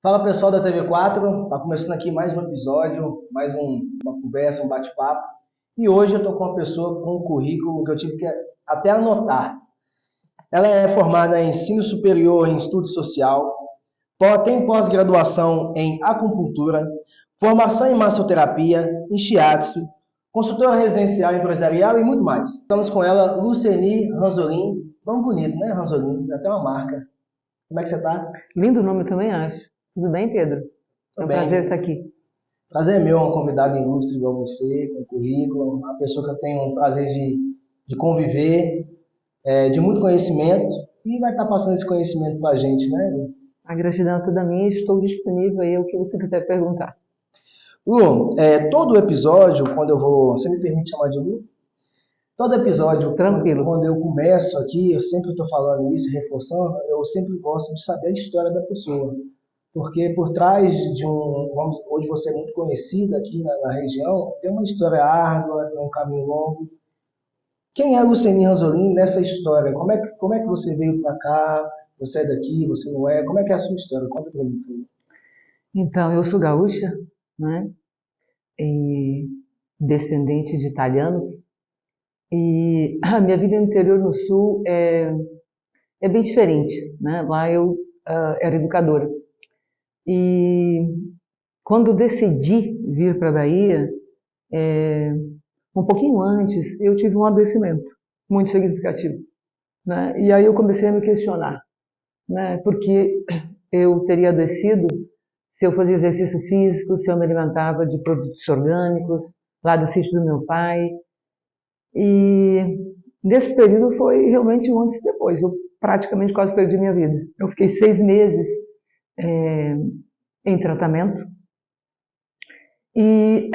Fala pessoal da TV4, tá começando aqui mais um episódio, uma conversa, um bate-papo. E hoje eu estou com uma pessoa com um currículo que eu tive que até anotar. Ela é formada em ensino superior em estudo social, tem pós-graduação em acupuntura, formação em massoterapia, em shiatsu, consultora residencial empresarial e muito mais. Estamos com ela, Luceni Ranzolin. Nome bonito, né, Ranzolin? Até uma marca. Como é que você está? Lindo nome, eu também acho. Tudo bem, Pedro? É Tudo um prazer bem. estar aqui. Prazer é meu, uma convidada ilustre igual você, com currículo, uma pessoa que eu tenho um prazer de conviver, de muito conhecimento, e vai estar passando esse conhecimento para a gente, né? A gratidão é toda minha, estou disponível aí o que você quiser perguntar. Lu, todo episódio, quando eu vou, você me permite chamar de Lu? Todo episódio, Tranquilo. quando eu começo aqui, eu sempre estou falando isso, reforçando, eu sempre gosto de saber a história da pessoa. Porque por trás hoje você é muito conhecida aqui na região, tem uma história árdua, tem um caminho longo. Quem é Luceni Ranzolin nessa história? Como é que você veio para cá? Você é daqui, você não é? Como é que é a sua história? Conta para mim, por favor. Então, eu sou gaúcha, né? E descendente de italianos. E a minha vida no interior no sul é bem diferente, né? Lá eu era educadora. E quando decidi vir para a Bahia, um pouquinho antes, eu tive um adoecimento muito significativo, né? E aí eu comecei a me questionar, né? Porque eu teria adoecido se eu fazia exercício físico, se eu me alimentava de produtos orgânicos, lá do sítio do meu pai. E nesse período foi realmente um antes e depois. Eu praticamente quase perdi minha vida. Eu fiquei 6 meses é, em tratamento e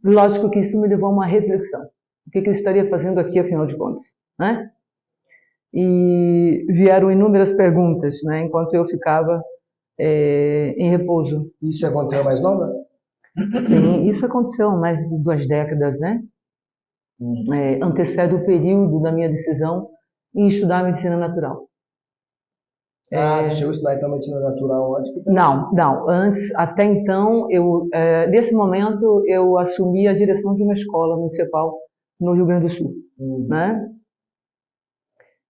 lógico que isso me levou a uma reflexão. O que eu estaria fazendo aqui, afinal de contas, né? E vieram inúmeras perguntas, né? Enquanto eu ficava em repouso. Isso aconteceu mais nova? Sim, isso aconteceu há mais de 2 décadas, né? Antecede o período da minha decisão em estudar medicina natural. Você chegou a estudar então medicina natural antes? Não, não. Antes, até então, nesse momento, eu assumi a direção de uma escola municipal no Rio Grande do Sul, né?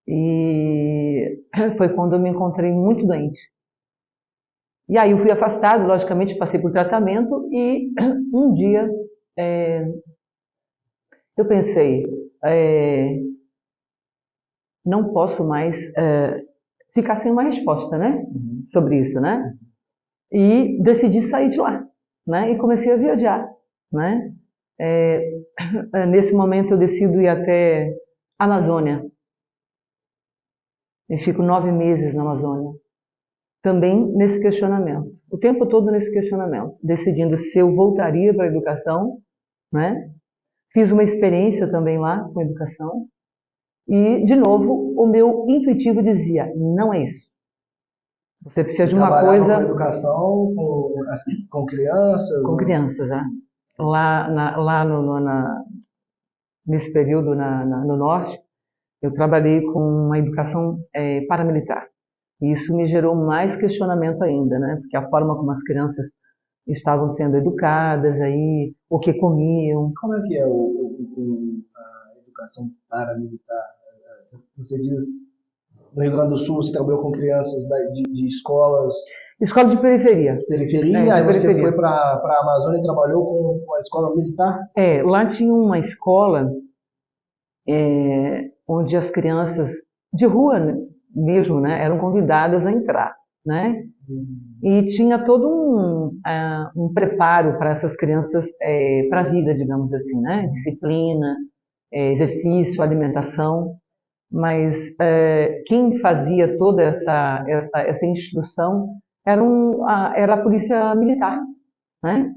E foi quando eu me encontrei muito doente. E aí eu fui afastado, logicamente, passei por tratamento e um dia eu pensei, não posso mais ficar sem uma resposta, né, sobre isso, né? E decidi sair de lá, né? E comecei a viajar, né? Nesse momento eu decido ir até a Amazônia. Eu fico 9 meses na Amazônia. Também nesse questionamento, o tempo todo nesse questionamento, decidindo se eu voltaria para a educação, né? Fiz uma experiência também lá com educação e, de novo, o meu intuitivo dizia, não é isso. Você precisa de uma coisa... com educação, com crianças? Com crianças, né? Lá nesse período no Norte, eu trabalhei com uma educação paramilitar. E isso me gerou mais questionamento ainda, né? Porque a forma como as crianças estavam sendo educadas, aí, o que comiam. Como é que é a educação paramilitar? Você diz, no Rio Grande do Sul, você trabalhou com crianças de escolas... Escola de periferia. Periferia, aí você foi para a Amazônia e trabalhou com a escola militar? Lá tinha uma escola onde as crianças de rua mesmo, né, eram convidadas a entrar, né? E tinha todo um preparo para essas crianças para a vida, digamos assim, né? Disciplina, exercício, alimentação. Mas quem fazia toda essa instrução era a polícia militar, né?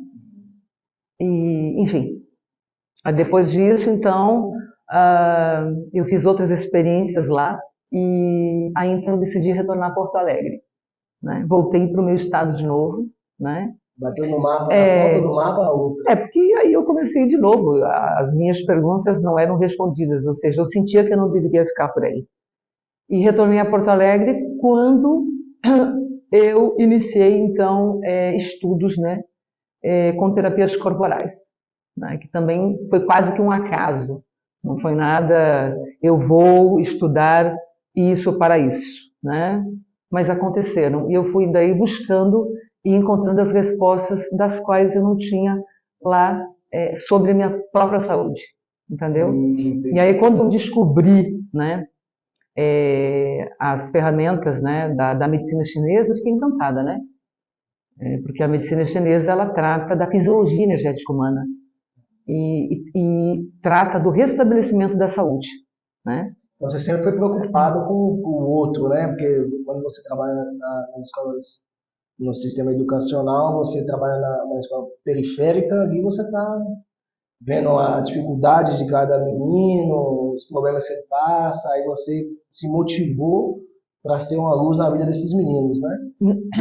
E, enfim, depois disso, então, eu fiz outras experiências lá e aí então eu decidi retornar a Porto Alegre, né? Voltei para o meu estado de novo, né? Bateu no mapa, na ponta do mapa, a outra. Porque aí eu comecei de novo, as minhas perguntas não eram respondidas, ou seja, eu sentia que eu não deveria ficar por aí. E retornei a Porto Alegre quando eu iniciei, então, estudos, né, com terapias corporais, né, que também foi quase que um acaso. Não foi nada, eu vou estudar isso para isso, né? Mas aconteceram. E eu fui daí buscando e encontrando as respostas das quais eu não tinha lá sobre a minha própria saúde, entendeu? E aí quando eu descobri, né, as ferramentas, né, da medicina chinesa, eu fiquei encantada, né? Porque a medicina chinesa ela trata da fisiologia energética humana e trata do restabelecimento da saúde, né? Você sempre foi preocupado com o outro, né? Porque quando você trabalha nas escolas, no sistema educacional, você trabalha na escola periférica, ali você está vendo a dificuldade de cada menino, os problemas que ele passa, aí você se motivou para ser uma luz na vida desses meninos, né?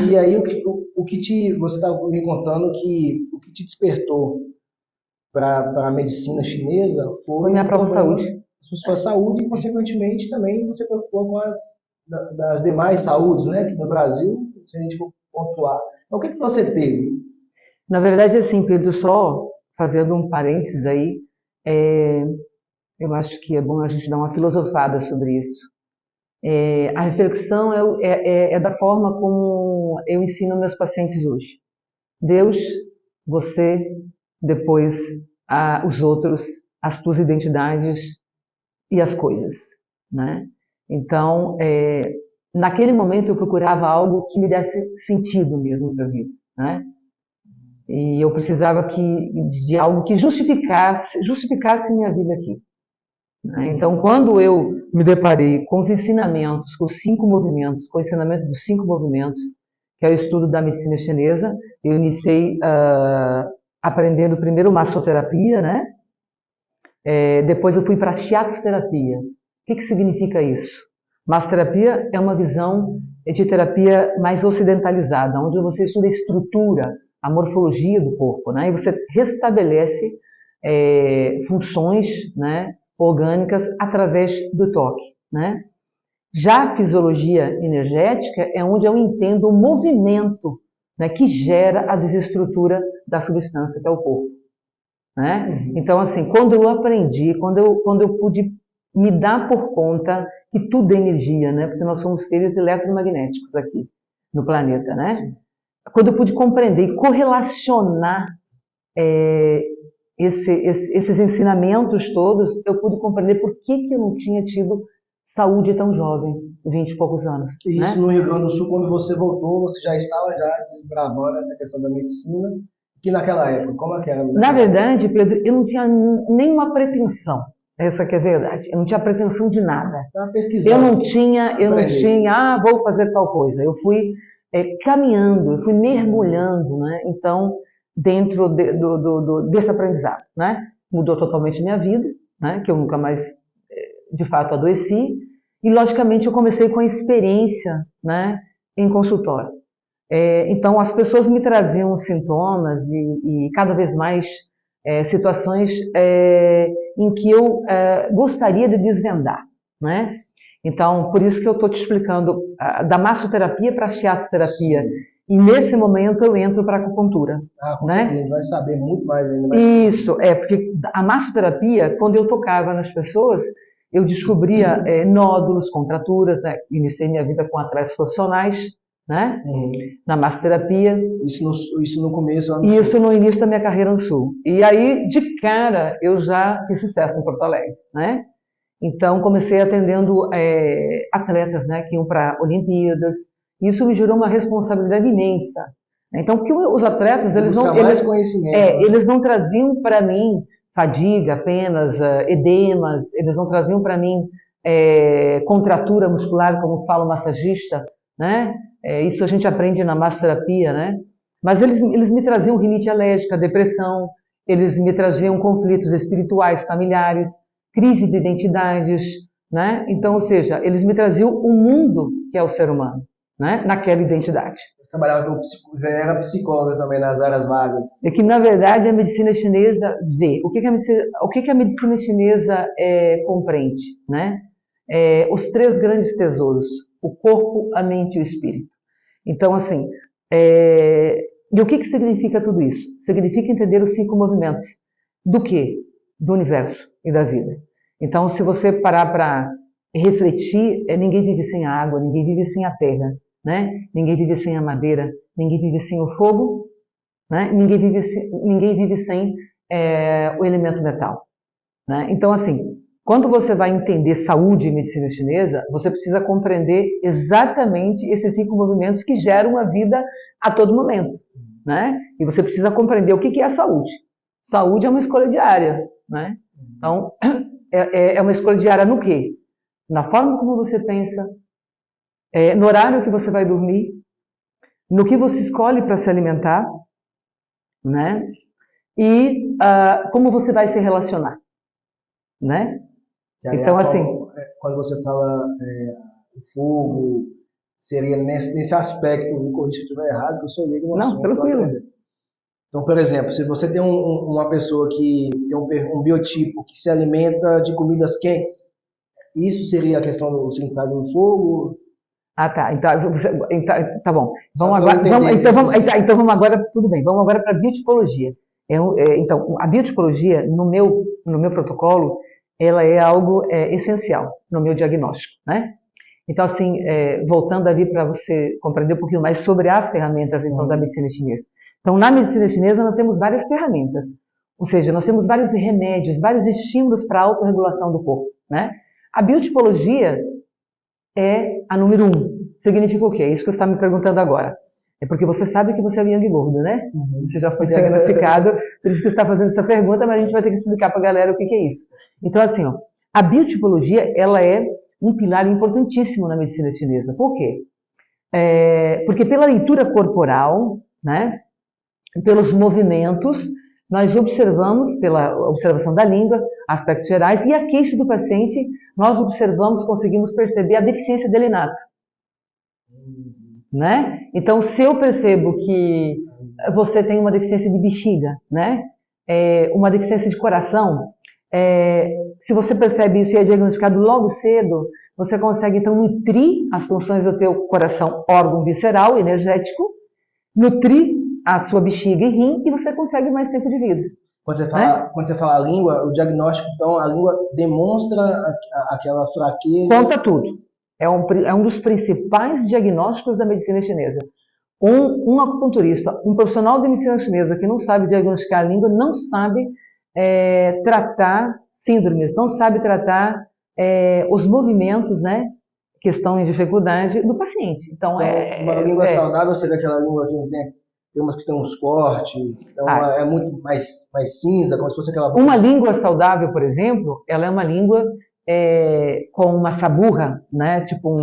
E aí você está me contando que o que te despertou para a medicina chinesa Foi minha própria saúde. a sua saúde e, consequentemente, também você preocupou com das demais saúdes, né? Que no Brasil, se a gente for pontuar. Então, o que você teve? Na verdade, assim, Pedro, só fazendo um parênteses aí, é, eu acho que é bom a gente dar uma filosofada sobre isso. A reflexão é da forma como eu ensino meus pacientes hoje. Deus, você, depois os outros, as tuas identidades e as coisas, né? Então, naquele momento eu procurava algo que me desse sentido mesmo para a vida, né? E eu precisava de algo que justificasse minha vida aqui, né? Então, quando eu me deparei com os ensinamentos, com os 5 movimentos, com o ensinamento dos 5 movimentos, que é o estudo da medicina chinesa, eu iniciei aprendendo primeiro massoterapia, né? Depois eu fui para a shiatsu-terapia. O que significa isso? Massoterapia é uma visão de terapia mais ocidentalizada, onde você estuda a estrutura, a morfologia do corpo, né? E você restabelece funções, né, orgânicas através do toque, né? Já a fisiologia energética é onde eu entendo o movimento, né, que gera a desestrutura da substância que é o corpo, né? Então, assim, quando eu aprendi, quando eu pude me dar por conta que tudo é energia, né? Porque nós somos seres eletromagnéticos aqui no planeta, né? Sim. Quando eu pude compreender e correlacionar esses ensinamentos todos, eu pude compreender por que eu não tinha tido saúde tão jovem, 20 e poucos anos. E isso, né? No Rio Grande do Sul, quando você voltou, você já estava desbravando essa questão da medicina, que naquela época, como é que era? Na verdade, Pedro, eu não tinha nenhuma pretensão. Essa que é a verdade. Eu não tinha pretensão de nada. Eu não tinha, vou fazer tal coisa. Eu fui caminhando, eu fui mergulhando, né? Então, dentro desse aprendizado, né? Mudou totalmente minha vida, né? Que eu nunca mais, de fato, adoeci. E, logicamente, eu comecei com a experiência, né? Em consultório. Então, as pessoas me traziam sintomas e cada vez mais situações em que eu gostaria de desvendar, né? Então, por isso que eu estou te explicando da massoterapia para a shiatsu-terapia. E nesse momento eu entro para a acupuntura. Com né? certeza, a gente vai saber muito mais ainda. Isso, porque a massoterapia, quando eu tocava nas pessoas, eu descobria nódulos, contraturas, né? Iniciei minha vida com atletas profissionais, né? Na massoterapia. Isso no começo? Isso no início da minha carreira no Sul. E aí, de cara, eu já fiz sucesso em Porto Alegre, né? Então, comecei atendendo atletas, né, que iam para Olimpíadas. Isso me gerou uma responsabilidade imensa. Então, porque os atletas, eles não traziam para mim fadiga apenas, edemas, eles não traziam para mim contratura muscular, como fala o massagista, né? Isso a gente aprende na massoterapia, né? Mas eles me traziam rinite alérgica, depressão, eles me traziam conflitos espirituais, familiares, crise de identidades, né? Então, ou seja, eles me traziam o mundo que é o ser humano, né? Naquela identidade. Você era psicóloga também nas áreas vagas. É que, na verdade, a medicina chinesa vê. O que a medicina chinesa compreende, né? Os 3 grandes tesouros: o corpo, a mente e o espírito. Então, assim, e o que significa tudo isso? Significa entender os 5 movimentos. Do quê? Do universo e da vida. Então, se você parar para refletir, ninguém vive sem a água, ninguém vive sem a terra, né? Ninguém vive sem a madeira, ninguém vive sem o fogo, né? Ninguém vive sem o elemento metal, né? Então, assim, quando você vai entender saúde e medicina chinesa, você precisa compreender exatamente esses 5 movimentos que geram a vida a todo momento, né? E você precisa compreender o que é a saúde. Saúde é uma escolha diária, né? Então, é uma escolha diária no quê? Na forma como você pensa, no horário que você vai dormir, no que você escolhe para se alimentar, né? E como você vai se relacionar, né? Então, assim, quando você fala o fogo, seria nesse aspecto, me corrija se eu estiver errado, que eu sou leigo no assunto. não, tranquilo. Então, por exemplo, se você tem uma pessoa que tem um biotipo que se alimenta de comidas quentes, isso seria a questão do significado do fogo? Ah, tá. Então, tá bom. Então vamos agora, tudo bem. Vamos agora para a biotipologia. Então, a biotipologia, no meu protocolo, ela é algo essencial no meu diagnóstico, né? Então, assim, voltando ali para você compreender um pouquinho mais sobre as ferramentas, então, da medicina chinesa. Então, na medicina chinesa, nós temos várias ferramentas. Ou seja, nós temos vários remédios, vários estímulos para a autorregulação do corpo, né? A biotipologia é a número 1. Significa o quê? É isso que você está me perguntando agora. É porque você sabe que você é o Yang gordo, né? Você já foi diagnosticado, por isso que você está fazendo essa pergunta, mas a gente vai ter que explicar para a galera o que é isso. Então, assim, ó, a biotipologia, ela é um pilar importantíssimo na medicina chinesa. Por quê? Porque pela leitura corporal, né, pelos movimentos, nós observamos, pela observação da língua, aspectos gerais, e a queixa do paciente, nós observamos, conseguimos perceber a deficiência dele inata. Né? Então, se eu percebo que você tem uma deficiência de bexiga, né? Uma deficiência de coração, se você percebe isso e é diagnosticado logo cedo, você consegue, então, nutrir as funções do teu coração, órgão visceral, energético, nutrir a sua bexiga e rim, e você consegue mais tempo de vida. Quando você fala a língua, o diagnóstico, então, a língua demonstra aquela fraqueza. Conta tudo. É um dos principais diagnósticos da medicina chinesa. Um acupunturista, um profissional de medicina chinesa que não sabe diagnosticar a língua, não sabe tratar síndromes, não sabe tratar os movimentos, né, que estão em dificuldade do paciente. Então, uma língua saudável seria aquela língua que tem umas que tem uns cortes, então é muito mais cinza, como se fosse aquela... Uma língua saudável, por exemplo, ela é uma língua com uma saburra, né, tipo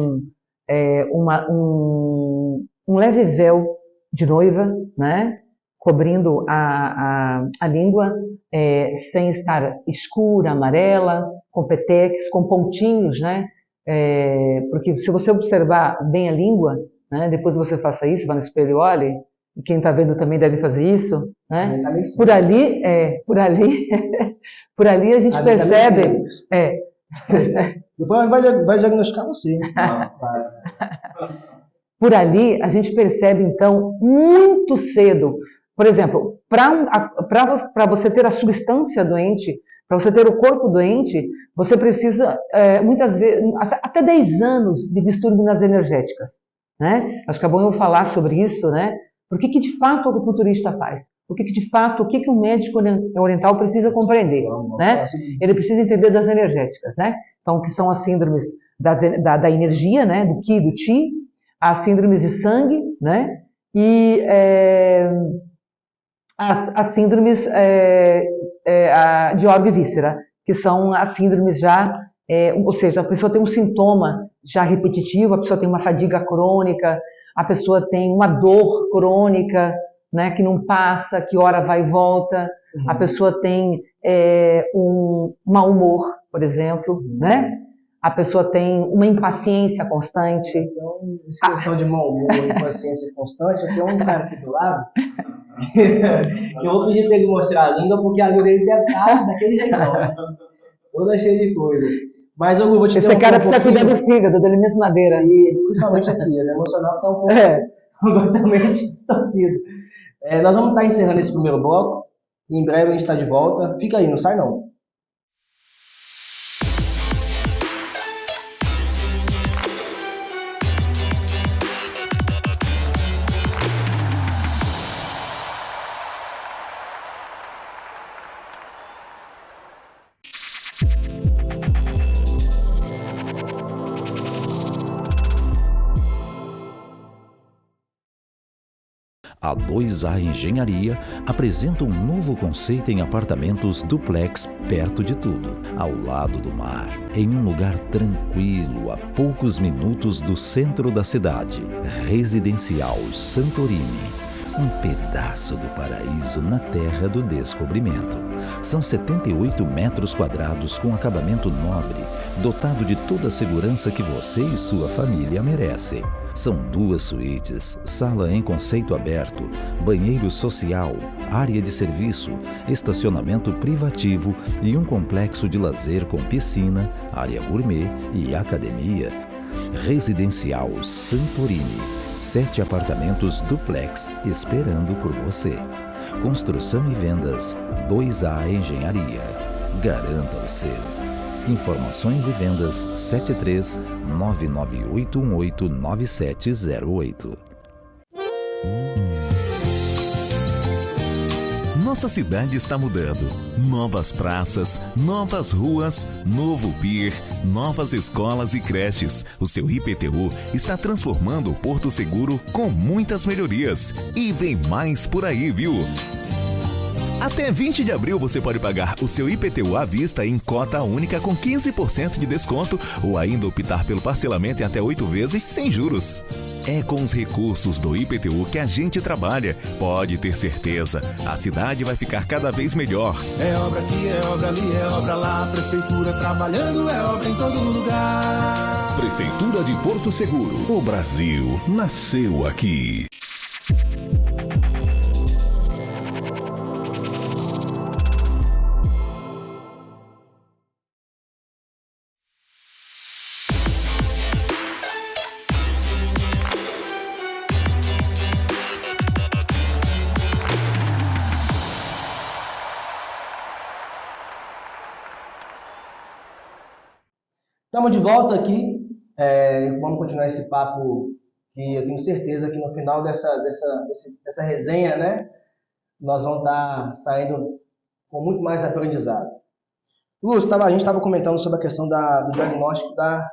um leve véu de noiva, né, cobrindo a língua, sem estar escura, amarela, com petex, com pontinhos, né, porque se você observar bem a língua, né, depois você faça isso, vá no espelho e olhe, e quem está vendo também deve fazer isso, né? Por ali a gente percebe... Depois vai diagnosticar você. Por ali a gente percebe, então, muito cedo. Por exemplo, para você ter a substância doente, para você ter o corpo doente, você precisa, muitas vezes, até 10 anos de distúrbio nas energéticas, né? Acho que é bom eu falar sobre isso, né? Por que de fato o acupunturista faz? O que um médico oriental precisa compreender, né? Ele precisa entender das energéticas, né? Então, que são as síndromes da energia, né? Do Qi, do Qi, as síndromes de sangue, né? E as síndromes de órgão e víscera, que são as síndromes já, ou seja, a pessoa tem um sintoma já repetitivo, a pessoa tem uma fadiga crônica, a pessoa tem uma dor crônica, né, que não passa, que hora vai e volta, a pessoa tem um mau humor, por exemplo, né? A pessoa tem uma impaciência constante. Então, essa questão de mau humor, impaciência constante, eu tenho um cara aqui do lado que eu vou pedir para ele mostrar a língua, porque a língua dele deve estar daquele jeitão, toda cheia de coisa. Mas eu vou te Esse cara precisa cuidar do fígado, do alimento madeira. E principalmente aqui, o emocional está um pouco completamente distorcido. Nós vamos estar encerrando esse primeiro bloco. Em breve a gente está de volta. Fica aí, não sai não. A 2A Engenharia apresenta um novo conceito em apartamentos duplex perto de tudo, ao lado do mar, em um lugar tranquilo, a poucos minutos do centro da cidade. Residencial Santorini. Um pedaço do paraíso na terra do descobrimento. São 78 metros quadrados com acabamento nobre, dotado de toda a segurança que você e sua família merecem. São 2 suítes, sala em conceito aberto, banheiro social, área de serviço, estacionamento privativo e um complexo de lazer com piscina, área gourmet e academia. Residencial Santorini. 7 apartamentos duplex esperando por você. Construção e vendas 2A Engenharia. Garanta o seu. Informações e vendas 73 998189708. Nossa cidade está mudando. Novas praças, novas ruas, novo pier, novas escolas e creches. O seu IPTU está transformando o Porto Seguro com muitas melhorias. E vem mais por aí, viu? Até 20 de abril você pode pagar o seu IPTU à vista em cota única com 15% de desconto ou ainda optar pelo parcelamento em até 8 vezes sem juros. É com os recursos do IPTU que a gente trabalha. Pode ter certeza, a cidade vai ficar cada vez melhor. É obra aqui, é obra ali, é obra lá. Prefeitura trabalhando, é obra em todo lugar. Prefeitura de Porto Seguro. O Brasil nasceu aqui. Estamos de volta aqui. Vamos continuar esse papo que eu tenho certeza que no final dessa resenha, né, nós vamos estar saindo com muito mais aprendizado. Lúcio, a gente estava comentando sobre a questão do diagnóstico Da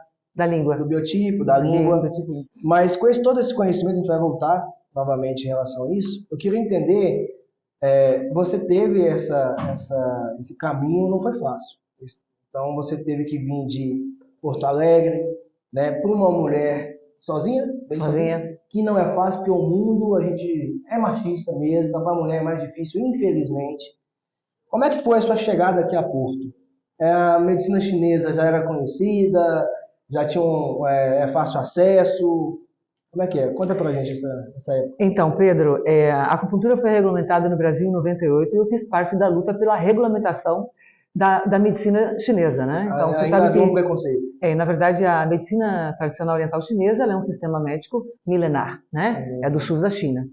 língua. do biotipo, da língua, Biotipo. mas com todo esse conhecimento, a gente vai voltar novamente em relação a isso. Eu queria entender, você teve esse caminho, não foi fácil. Então, você teve que vir de Porto Alegre, né, para uma mulher sozinha, que não é fácil, porque o mundo, a gente é machista mesmo, então para a mulher é mais difícil, infelizmente. Como é que foi a sua chegada aqui a Porto? A medicina chinesa já era conhecida, já tinha fácil acesso? Como é que é? Conta pra gente essa época. Então, Pedro, a acupuntura foi regulamentada no Brasil em 98 e eu fiz parte da luta pela regulamentação da medicina chinesa, né? Então, você sabe que, um preconceito. na verdade, a medicina tradicional oriental chinesa, ela é um sistema médico milenar, né? É do sul da China.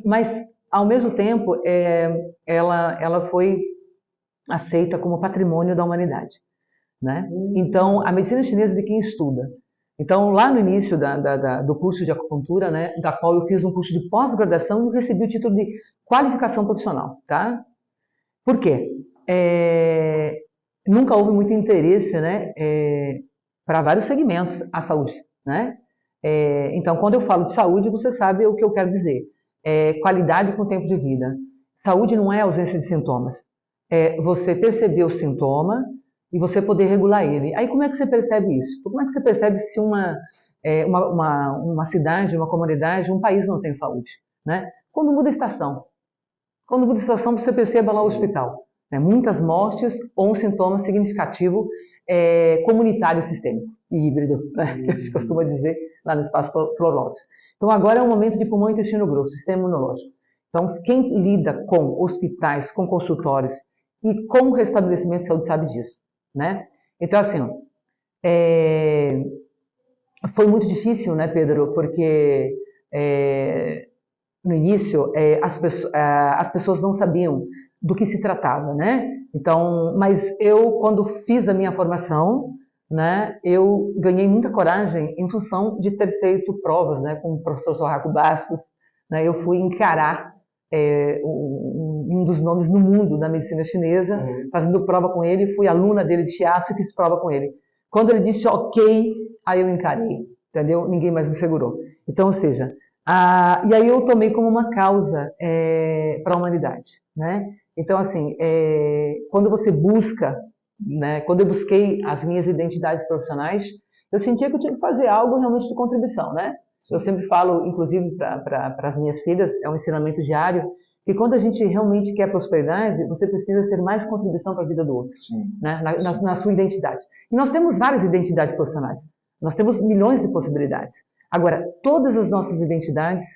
Mas, ao mesmo tempo, ela foi aceita como patrimônio da humanidade, né? Então, a medicina chinesa é de quem estuda. Então, lá no início do curso de acupuntura, né, da qual eu fiz um curso de pós-graduação, eu recebi o título de qualificação profissional, tá? Por quê? Nunca houve muito interesse, né, para vários segmentos à saúde, né? Então, quando eu falo de saúde, você sabe o que eu quero dizer. Qualidade com tempo de vida. Saúde não é ausência de sintomas. É você perceber o sintoma e você poder regular ele. Aí, como é que você percebe isso? Como é que você percebe se uma cidade, uma comunidade, um país não tem saúde, né? Quando muda a estação. Quando muda a estação, você perceba lá o hospital, né? Muitas mortes ou um sintoma significativo comunitário sistêmico e híbrido, né? Que a gente costuma dizer lá no espaço Florlopes. Então, agora é um momento de pulmão e intestino grosso, sistema imunológico. Então, quem lida com hospitais, com consultórios e com o restabelecimento de saúde sabe disso, né? Então, assim, Foi muito difícil, né, Pedro? Porque no início as pessoas não sabiam do que se tratava, né? Então, mas eu, quando fiz a minha formação, né, eu ganhei muita coragem em função de ter feito provas, né, com o professor Sorraco Bastos, né? Eu fui encarar um dos nomes no mundo da medicina chinesa, fazendo prova com ele, fui aluna dele de shiatsu e fiz prova com ele. Quando ele disse ok, aí eu encarei, entendeu? Ninguém mais me segurou. Então, ou seja, e aí eu tomei como uma causa para a humanidade, né? Então, assim, quando você busca, né, quando eu busquei as minhas identidades profissionais, eu sentia que eu tinha que fazer algo realmente de contribuição, né? Eu sempre falo, inclusive para as minhas filhas, é um ensinamento diário, que quando a gente realmente quer prosperidade, você precisa ser mais contribuição para a vida do outro, né? Na sua identidade. E nós temos várias identidades profissionais, nós temos milhões de possibilidades. Agora, todas as nossas identidades,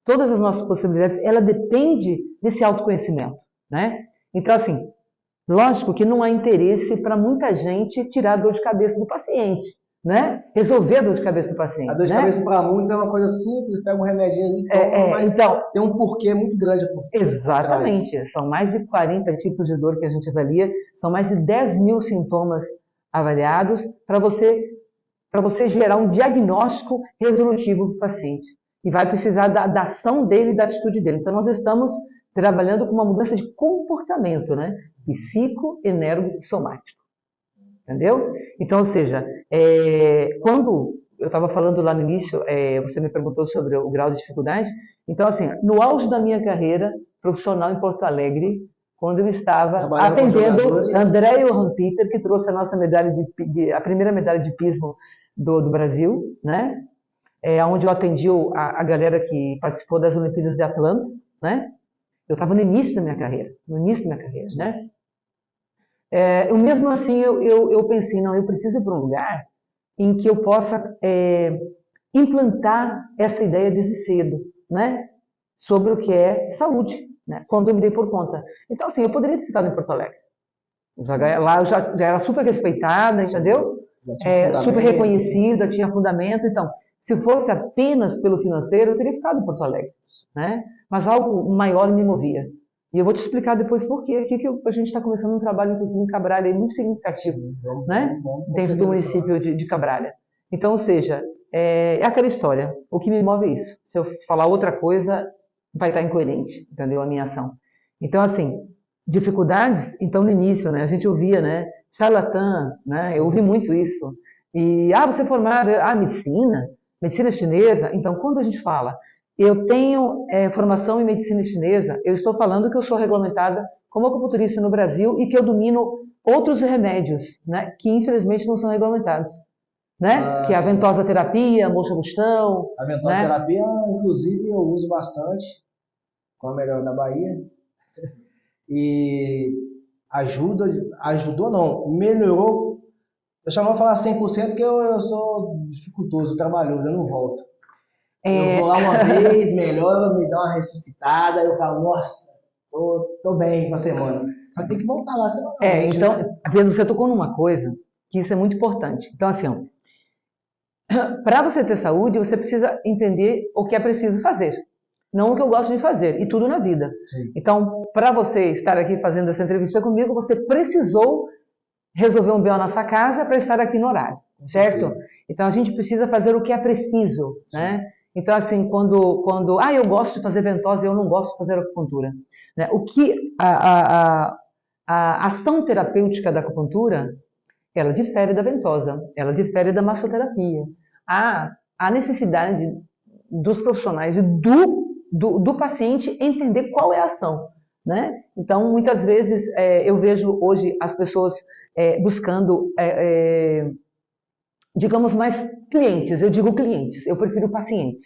todas as nossas possibilidades, ela depende desse autoconhecimento, né? Então, assim, lógico que não há interesse para muita gente tirar a dor de cabeça do paciente, né? Resolver a dor de cabeça do paciente. A dor de né? cabeça para muitos é uma coisa simples, pega um remedinho ali, toma, mas então, tem um porquê muito grande por exatamente. trás. São mais de 40 tipos de dor que a gente avalia, são mais de 10 mil sintomas avaliados para você gerar um diagnóstico resolutivo para o paciente. E vai precisar da ação dele e da atitude dele. Então, nós estamos trabalhando com uma mudança de comportamento, né? Psico, energo, somático. Entendeu? Então, ou seja, quando eu estava falando lá no início, você me perguntou sobre o grau de dificuldade. Então, assim, no auge da minha carreira profissional em Porto Alegre, quando eu estava atendendo André Johan Peter, que trouxe a nossa medalha a primeira medalha de pismo do Brasil, né? Onde eu atendi a galera que participou das Olimpíadas de Atlanta, né? Eu estava no início da minha carreira, né? Mesmo assim, eu pensei, não, eu preciso ir para um lugar em que eu possa implantar essa ideia desde cedo, né? Sobre o que é saúde, né? Quando eu me dei por conta. Então, assim, eu poderia ter ficado em Porto Alegre. Lá eu já era super respeitada, entendeu? Super reconhecida, tinha fundamento. Então, se fosse apenas pelo financeiro, eu teria ficado em Porto Alegre, né? Mas algo maior me movia. E eu vou te explicar depois por quê. Aqui que a gente está começando um trabalho em Cabralha muito significativo, né? Dentro do município de Cabralha. Então, ou seja, é aquela história. O que me move é isso. Se eu falar outra coisa, vai estar incoerente, entendeu? A minha ação. Então, assim, dificuldades, então no início, né? A gente ouvia, né? Charlatã, né? Eu ouvi muito isso. E, você é formada, medicina chinesa. Então, quando a gente fala, eu tenho formação em medicina chinesa, eu estou falando que eu sou regulamentada como acupunturista no Brasil e que eu domino outros remédios, né? Que infelizmente não são regulamentados. Né? Que é a ventosa terapia, a moxa-bustão. A ventosa terapia, inclusive, eu uso bastante, com a melhor da Bahia. E ajudou não, melhorou. Eu já não vou falar 100% porque eu sou dificultoso, trabalhoso, eu não volto. Eu vou lá uma vez, melhora, me dá uma ressuscitada, eu falo, nossa, tô bem pra semana. Mas tem que voltar lá semanalmente. Então, Pedro, você tocou numa coisa que isso é muito importante. Então, assim, para você ter saúde, você precisa entender o que é preciso fazer, não o que eu gosto de fazer, e tudo na vida. Sim. Então, para você estar aqui fazendo essa entrevista comigo, você precisou resolver um BO na sua casa para estar aqui no horário, certo? Então, a gente precisa fazer o que é preciso, né? Então, assim, quando eu gosto de fazer ventosa e eu não gosto de fazer acupuntura, né? O que a ação terapêutica da acupuntura, ela difere da ventosa, ela difere da massoterapia. Há necessidade dos profissionais e do paciente entender qual é a ação, né? Então, muitas vezes, eu vejo hoje as pessoas buscando, digamos, mais clientes. Eu digo clientes, eu prefiro pacientes,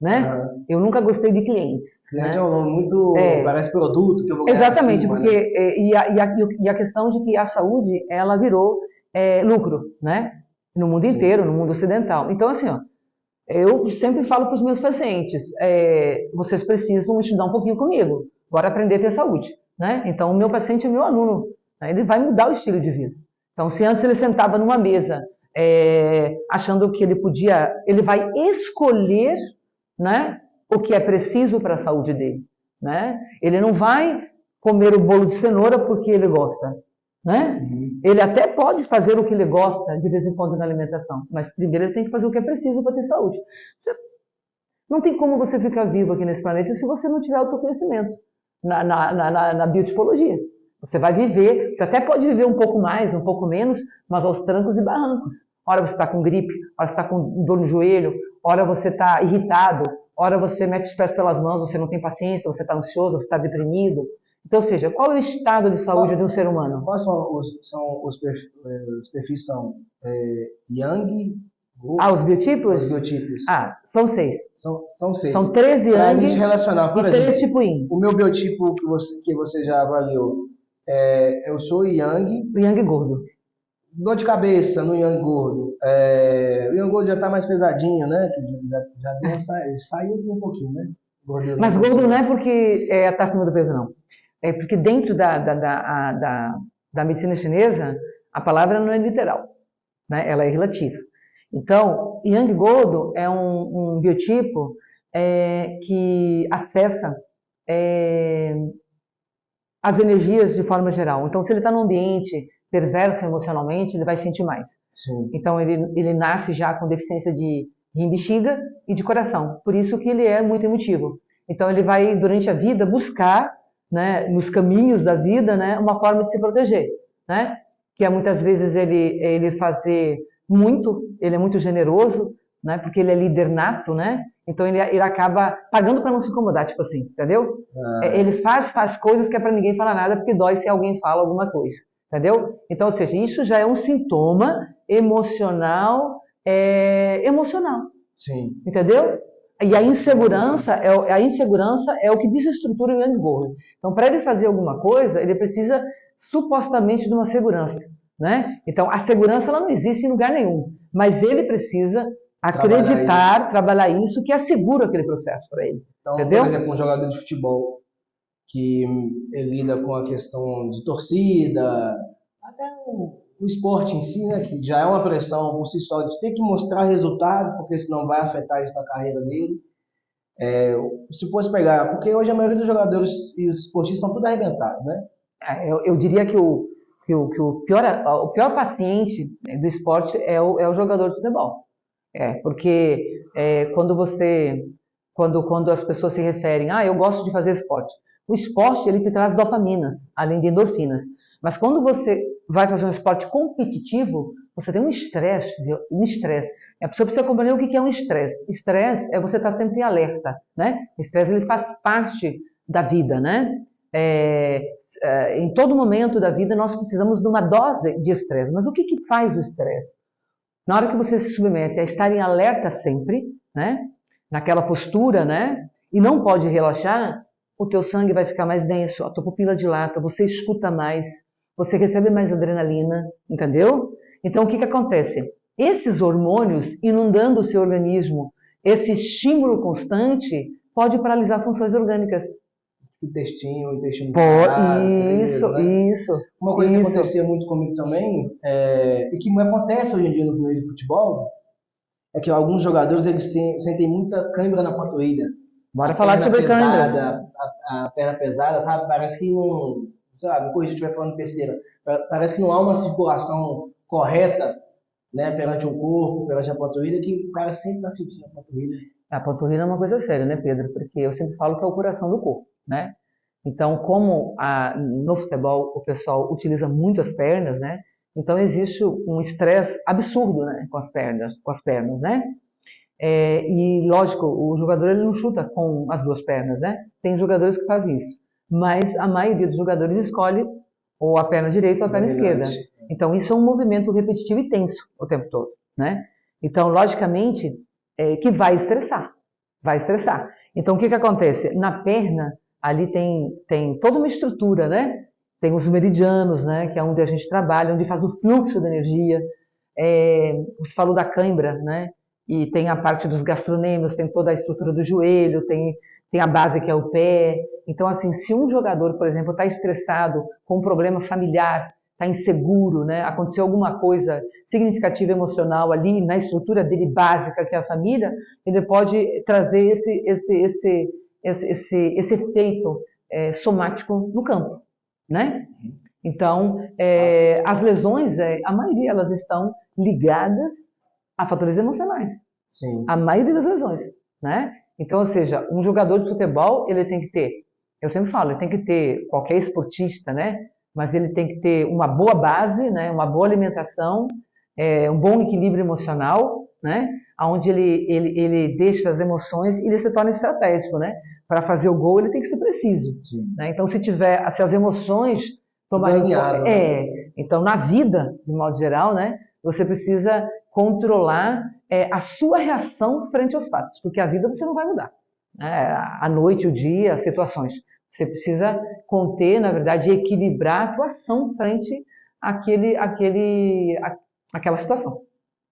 né? Eu nunca gostei de clientes. Cliente né? é muito, parece produto que eu vou ganhar. Exatamente, acima, porque né? e a questão de que a saúde, ela virou lucro, né? No mundo inteiro, no mundo ocidental. Então, assim, eu sempre falo para os meus pacientes, vocês precisam estudar um pouquinho comigo, bora aprender a ter saúde, né? Então, o meu paciente é meu aluno, né? Ele vai mudar o estilo de vida. Então, se antes ele sentava numa mesa achando que ele vai escolher, né, o que é preciso para a saúde dele, né? Ele não vai comer o bolo de cenoura porque ele gosta, né? Ele até pode fazer o que ele gosta de vez em quando na alimentação, mas primeiro ele tem que fazer o que é preciso para ter saúde. Não tem como você ficar vivo aqui nesse planeta se você não tiver autoconhecimento na biotipologia. Você vai viver, você até pode viver um pouco mais, um pouco menos, mas aos trancos e barrancos. Ora você está com gripe, ora você está com dor no joelho, ora você está irritado, ora você mete os pés pelas mãos, você não tem paciência, você está ansioso, você está deprimido. Então, ou seja, qual é o estado de saúde de um ser humano? Quais são os perfis? São Yang? Os biotipos? Os biotipos. São 6. São 6. São 13 Para a Yang gente relacionar, por e exemplo, 3 tipo Yin. o meu biotipo que você já avaliou, eu sou Yang. O Yang gordo. Dor de cabeça no Yang gordo. O Yang gordo já está mais pesadinho, né? Saiu um pouquinho, né? Mas gordo não é porque está acima do peso, não. É porque dentro da medicina chinesa, a palavra não é literal, né? Ela é relativa. Então, Yang gordo é um biotipo que acessa as energias de forma geral. Então, se ele está num ambiente perverso emocionalmente, ele vai sentir mais. Sim. Então, ele nasce já com deficiência de rim, bexiga e de coração. Por isso que ele é muito emotivo. Então, ele vai, durante a vida, buscar, né, nos caminhos da vida, né, uma forma de se proteger, né? Que é muitas vezes ele fazer muito, ele é muito generoso, né? Porque ele é líder nato, né? Então ele acaba pagando para não se incomodar, tipo assim, entendeu? Ele faz coisas que é para ninguém falar nada, porque dói se alguém fala alguma coisa, entendeu? Então, ou seja, isso já é um sintoma emocional, Sim. Entendeu? E a insegurança é o que desestrutura o Yang gordo. Então, para ele fazer alguma coisa, ele precisa supostamente de uma segurança, né? Então, a segurança ela não existe em lugar nenhum, mas ele precisa acreditar, trabalhar isso, que assegura aquele processo para ele. Então, entendeu? por exemplo, um jogador de futebol que ele lida com a questão de torcida, até o esporte em si, né, que já é uma pressão por si só, de ter que mostrar resultado, porque senão vai afetar isso na carreira dele. Se fosse pegar, porque hoje a maioria dos jogadores e os esportistas são tudo arrebentados, né? Eu diria que o pior paciente do esporte é o jogador de futebol. Porque quando as pessoas se referem, eu gosto de fazer esporte. O esporte, ele te traz dopaminas, além de endorfinas. Mas quando você vai fazer um esporte competitivo, você tem um estresse. A pessoa precisa compreender o que é um estresse. Estresse é você estar sempre em alerta, né? O estresse, ele faz parte da vida, né? Em todo momento da vida, nós precisamos de uma dose de estresse. Mas o que faz o estresse? Na hora que você se submete a estar em alerta sempre, né? Naquela postura, né? E não pode relaxar, o teu sangue vai ficar mais denso, a tua pupila dilata, você escuta mais, você recebe mais adrenalina, entendeu? Então, o que acontece? Esses hormônios inundando o seu organismo, esse estímulo constante, pode paralisar funções orgânicas. Intestino Isso. Uma coisa que acontecia muito comigo também, e que acontece hoje em dia no meio do futebol, é que alguns jogadores eles sentem muita cãibra na panturrilha. Bora falar sobre cãibra. A perna pesada, sabe? Parece que não... Sabe, me corrija se eu estiver falando besteira. Parece que não há uma circulação correta, né, perante o corpo, perante a panturrilha, que o cara sempre está sentindo a panturrilha. A panturrilha é uma coisa séria, né, Pedro? Porque eu sempre falo que é o coração do corpo, né? Então, como no futebol o pessoal utiliza muito as pernas, né? Então existe um estresse absurdo, né, com as pernas, né? E lógico, o jogador ele não chuta com as duas pernas, né? Tem jogadores que fazem isso, mas a maioria dos jogadores escolhe ou a perna direita ou a perna esquerda. Então isso é um movimento repetitivo e tenso o tempo todo, né? Então, logicamente, que vai estressar. Então, o que acontece? Na perna, ali tem toda uma estrutura, né? Tem os meridianos, né? Que é onde a gente trabalha, onde faz o fluxo da energia. Você falou da cãibra, né? E tem a parte dos gastronêmios, tem toda a estrutura do joelho, tem a base que é o pé. Então, assim, se um jogador, por exemplo, está estressado com um problema familiar, está inseguro, né? Aconteceu alguma coisa significativa emocional ali na estrutura dele básica, que é a família, ele pode trazer esse efeito somático no campo, né? Então, as lesões, a maioria, elas estão ligadas a fatores emocionais. Sim. A maioria das lesões, né? Então, ou seja, um jogador de futebol, ele tem que ter, eu sempre falo, ele tem que ter, qualquer esportista, né? Mas ele tem que ter uma boa base, né? Uma boa alimentação, um bom equilíbrio emocional, né? Onde ele deixa as emoções e ele se torna estratégico, né? Para fazer o gol, ele tem que ser preciso. Né? Então, se as emoções tomarem conta, então na vida, de modo geral, né? Você precisa controlar a sua reação frente aos fatos, porque a vida você não vai mudar, né? A noite, o dia, as situações. Você precisa conter, na verdade, e equilibrar a tua ação frente àquela situação,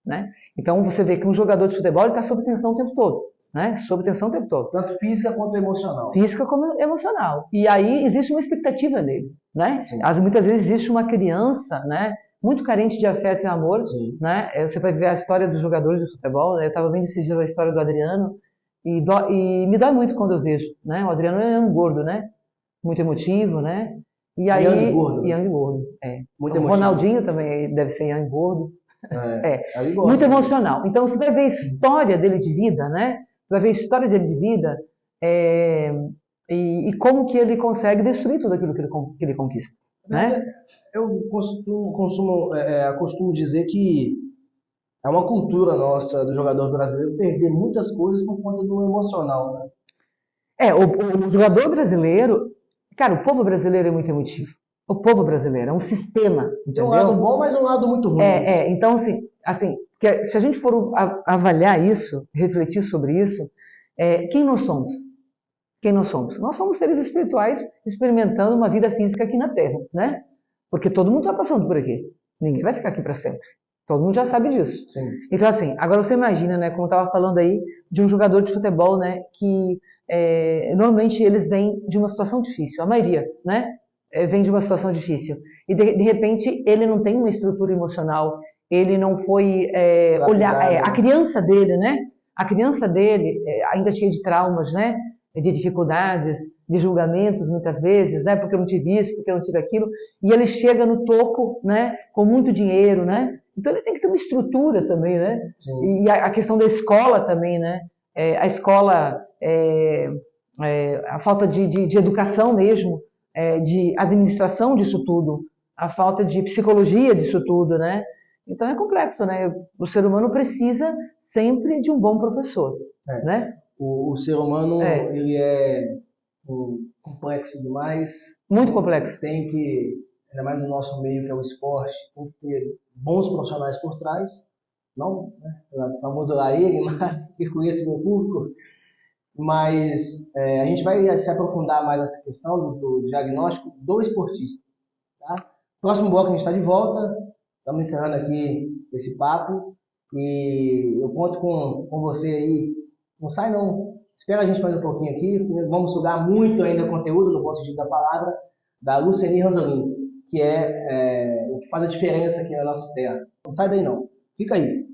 né? Então você vê que um jogador de futebol está sob tensão o tempo todo, né? Sob tensão o tempo todo. Tanto física quanto emocional. Física como emocional. E aí existe uma expectativa nele, né? Muitas vezes existe uma criança, né? Muito carente de afeto e amor, né? Você vai ver a história dos jogadores de futebol, né? Eu estava vendo esses dias a história do Adriano e me dói muito quando eu vejo, né? O Adriano é um gordo, né? Muito emotivo, né? E aí Young gordo. Young gordo, Muito o Ronaldinho também deve ser Young gordo. Muito emocional. Então você vai ver a história dele de vida, né? Você vai ver a história dele de vida e como que ele consegue destruir tudo aquilo que ele conquista, né? Eu costumo dizer que é uma cultura nossa do jogador brasileiro perder muitas coisas por conta do emocional, né? O jogador brasileiro, cara, o povo brasileiro é muito emotivo. O povo brasileiro é um sistema, entendeu? Tem um lado bom, mas um lado muito ruim. Então, assim, se a gente for avaliar isso, refletir sobre isso, quem nós somos? Quem nós somos? Nós somos seres espirituais experimentando uma vida física aqui na Terra, né? Porque todo mundo está passando por aqui. Ninguém vai ficar aqui para sempre. Todo mundo já sabe disso. Sim. Então, assim, agora você imagina, né, como eu estava falando aí, de um jogador de futebol, né, que normalmente eles vêm de uma situação difícil, a maioria, né, vem de uma situação difícil. E de repente ele não tem uma estrutura emocional, ele não foi olhar, a criança dele, né, a criança dele ainda cheia de traumas, né, de dificuldades, de julgamentos muitas vezes, né, porque eu não tive isso, porque eu não tive aquilo, e ele chega no topo, né, com muito dinheiro, né, então ele tem que ter uma estrutura também, né, Sim. e a questão da escola também, né, a escola, a falta de educação mesmo, de administração disso tudo, a falta de psicologia disso tudo, né, então é complexo, né, o ser humano precisa sempre de um bom professor, né. O ser humano, ele é complexo demais. Muito complexo. Tem que, ainda mais no nosso meio que é o esporte, tem que ter bons profissionais por trás. Não, né, o famoso lá ele, mas que conhece meu público. Mas a gente vai se aprofundar mais nessa questão do diagnóstico do esportista. Tá? Próximo bloco a gente está de volta. Estamos encerrando aqui esse papo. E eu conto com você aí. Não sai não. Espera a gente mais um pouquinho aqui. Vamos sugar muito ainda conteúdo, no bom sentido da palavra, da Luceni Ranzolin, que é o que faz a diferença aqui na nossa terra. Não sai daí não. Fica aí.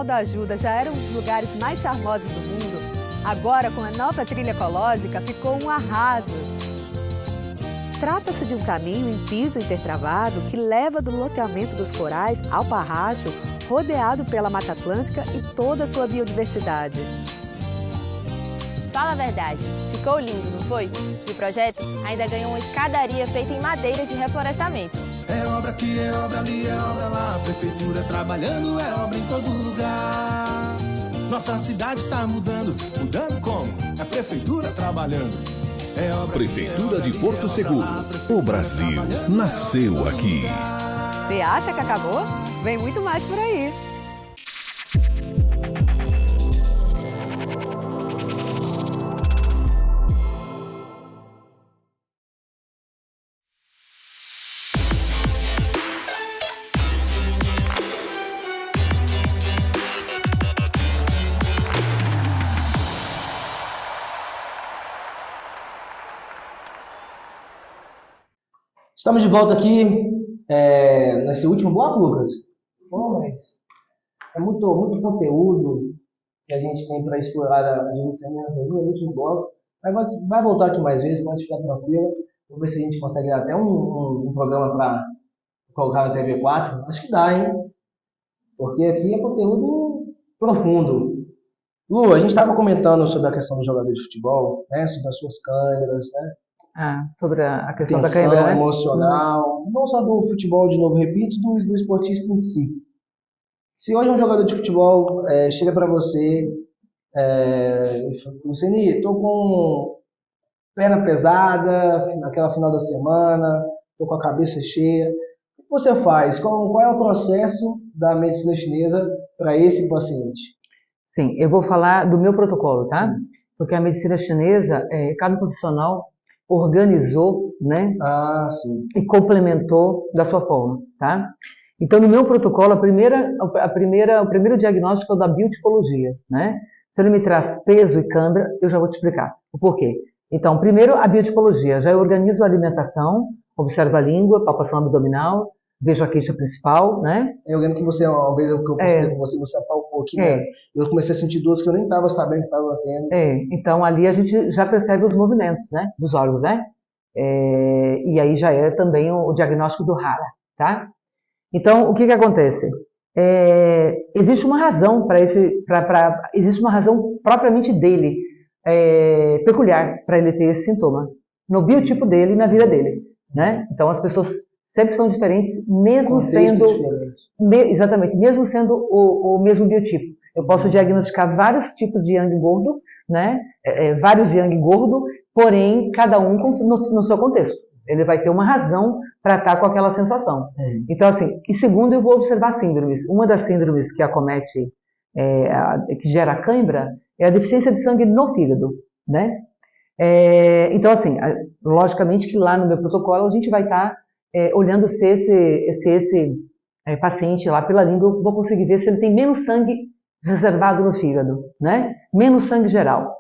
Arnaldo Ajuda já era um dos lugares mais charmosos do mundo, agora com a nova trilha ecológica ficou um arraso. Trata-se de um caminho em piso intertravado que leva do loteamento dos corais ao Parracho, rodeado pela Mata Atlântica e toda a sua biodiversidade. Fala a verdade, ficou lindo, não foi? E o projeto ainda ganhou uma escadaria feita em madeira de reflorestamento. É obra aqui, é obra ali, é obra lá. A prefeitura trabalhando, é obra em todo lugar. Nossa cidade está mudando, mudando como? A prefeitura trabalhando. É obra Prefeitura aqui, é de obra Porto ali, é Seguro. obra lá. A prefeitura O Brasil trabalhando, nasceu é obra em todo aqui. lugar. Você acha que acabou? Vem muito mais por aí. Estamos de volta aqui nesse último bloco, Lucas. Bom, mas é muito conteúdo que a gente tem para explorar de no último bloco. Mas vai voltar aqui mais vezes, pode ficar tranquilo. Vamos ver se a gente consegue dar até um programa para colocar na TV4. Acho que dá, hein? Porque aqui é conteúdo profundo. Lu, a gente estava comentando sobre a questão do jogador de futebol, né? Sobre as suas câmeras, né? Sobre a questão da Tensão câimbra, né? emocional, não só do futebol, de novo, repito, do esportista em si. Se hoje um jogador de futebol chega para você, Luceni, estou com perna pesada, naquela final da semana, estou com a cabeça cheia, o que você faz? Qual é o processo da medicina chinesa para esse paciente? Sim, eu vou falar do meu protocolo, tá? Sim. Porque a medicina chinesa, cada profissional organizou, né? Sim. E complementou da sua forma, tá? Então, no meu protocolo, o primeiro diagnóstico é o da biotipologia, né? Se ele me traz peso e câimbra, eu já vou te explicar o porquê. Então, primeiro, a biotipologia. Já eu organizo a alimentação, observo a língua, palpação abdominal, vejo a queixa principal, né? Eu lembro que você, uma vez que eu postei com você apalpou aqui, né? Eu comecei a sentir dores que eu nem estava sabendo que estava tendo. Então ali a gente já percebe os movimentos, né? Dos órgãos, né? E aí já é também o diagnóstico do Hara, tá? Então, o que acontece? Existe uma razão existe uma razão propriamente dele, peculiar, para ele ter esse sintoma. No biotipo dele e na vida dele, né? Então, as pessoas sempre são diferentes, mesmo sendo... Exatamente, mesmo sendo o mesmo biotipo. Eu posso diagnosticar vários tipos de yang gordo, né? Vários yang gordo, porém, cada um no seu contexto. Ele vai ter uma razão para estar com aquela sensação. Então, assim, e segundo, eu vou observar síndromes. Uma das síndromes que acomete, que gera câimbra, é a deficiência de sangue no fígado, né? Então, assim, logicamente que lá no meu protocolo a gente vai estar olhando se esse paciente lá pela língua, eu vou conseguir ver se ele tem menos sangue reservado no fígado, né? Menos sangue geral,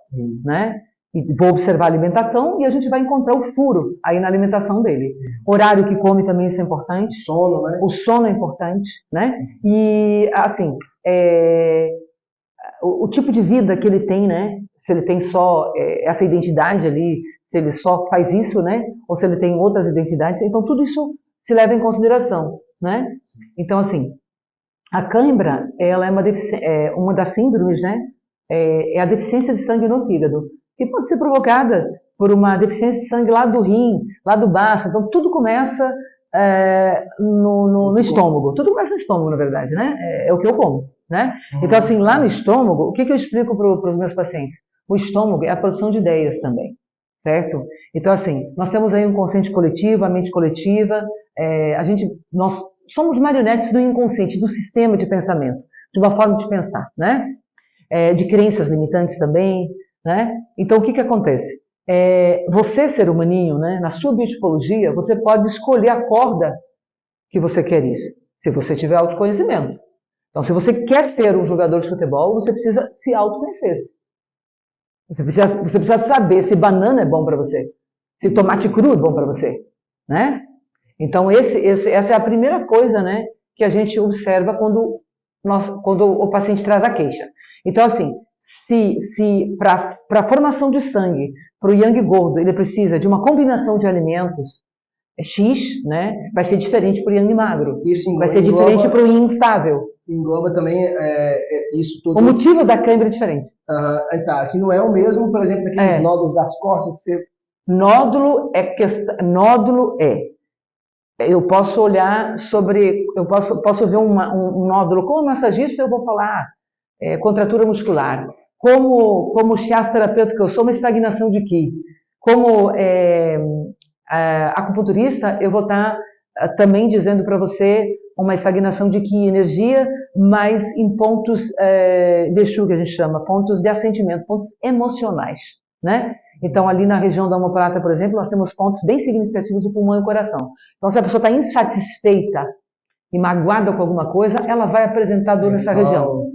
né? E vou observar a alimentação e a gente vai encontrar o furo aí na alimentação dele. Horário que come também, isso é importante. Sono, né? O sono é importante, né? E, assim, o tipo de vida que ele tem, né? Se ele tem só essa identidade ali, se ele só faz isso, né? Ou se ele tem outras identidades. Então, tudo isso se leva em consideração, né? Então, assim, a câimbra, ela é uma das síndromes, né? É a deficiência de sangue no fígado, que pode ser provocada por uma deficiência de sangue lá do rim, lá do baço. Então, tudo começa no estômago. Tudo começa no estômago, na verdade, né? É o que eu como, né? Então, assim, lá no estômago, o que eu explico para os meus pacientes? O estômago é a produção de ideias também, certo? Então, assim, nós temos aí um consciente coletivo, a mente coletiva, nós somos marionetes do inconsciente, do sistema de pensamento, de uma forma de pensar, né? De crenças limitantes também, né? Então, o que acontece? Você, ser humaninho, né, na sua biotipologia, você pode escolher a corda que você quer ir, se você tiver autoconhecimento. Então, se você quer ser um jogador de futebol, você precisa se autoconhecer. Você precisa saber se banana é bom para você, se tomate cru é bom para você, né? Então, essa é a primeira coisa, né, que a gente observa quando quando o paciente traz a queixa. Então, assim, se para a formação de sangue, para o yang gordo, ele precisa de uma combinação de alimentos X, né? Vai ser diferente para o yang magro. Isso vai ser diferente para o yin instável. Engloba também isso tudo. O motivo da cãibra é diferente. Tá, que não é o mesmo, por exemplo, aqueles nódulos das costas. Nódulo eu posso olhar eu posso ver um nódulo. Como massagista, eu vou falar contratura muscular. Como shiatsu terapêutico, eu sou uma estagnação de Qi. Como acupunturista, eu vou estar também dizendo para você uma estagnação de Qi, energia, mas em pontos de Shu, que a gente chama, pontos de assentimento, pontos emocionais, né? Então, ali na região da omoplata, por exemplo, nós temos pontos bem significativos do pulmão e coração. Então, se a pessoa está insatisfeita e magoada com alguma coisa, ela vai apresentar dor nessa região.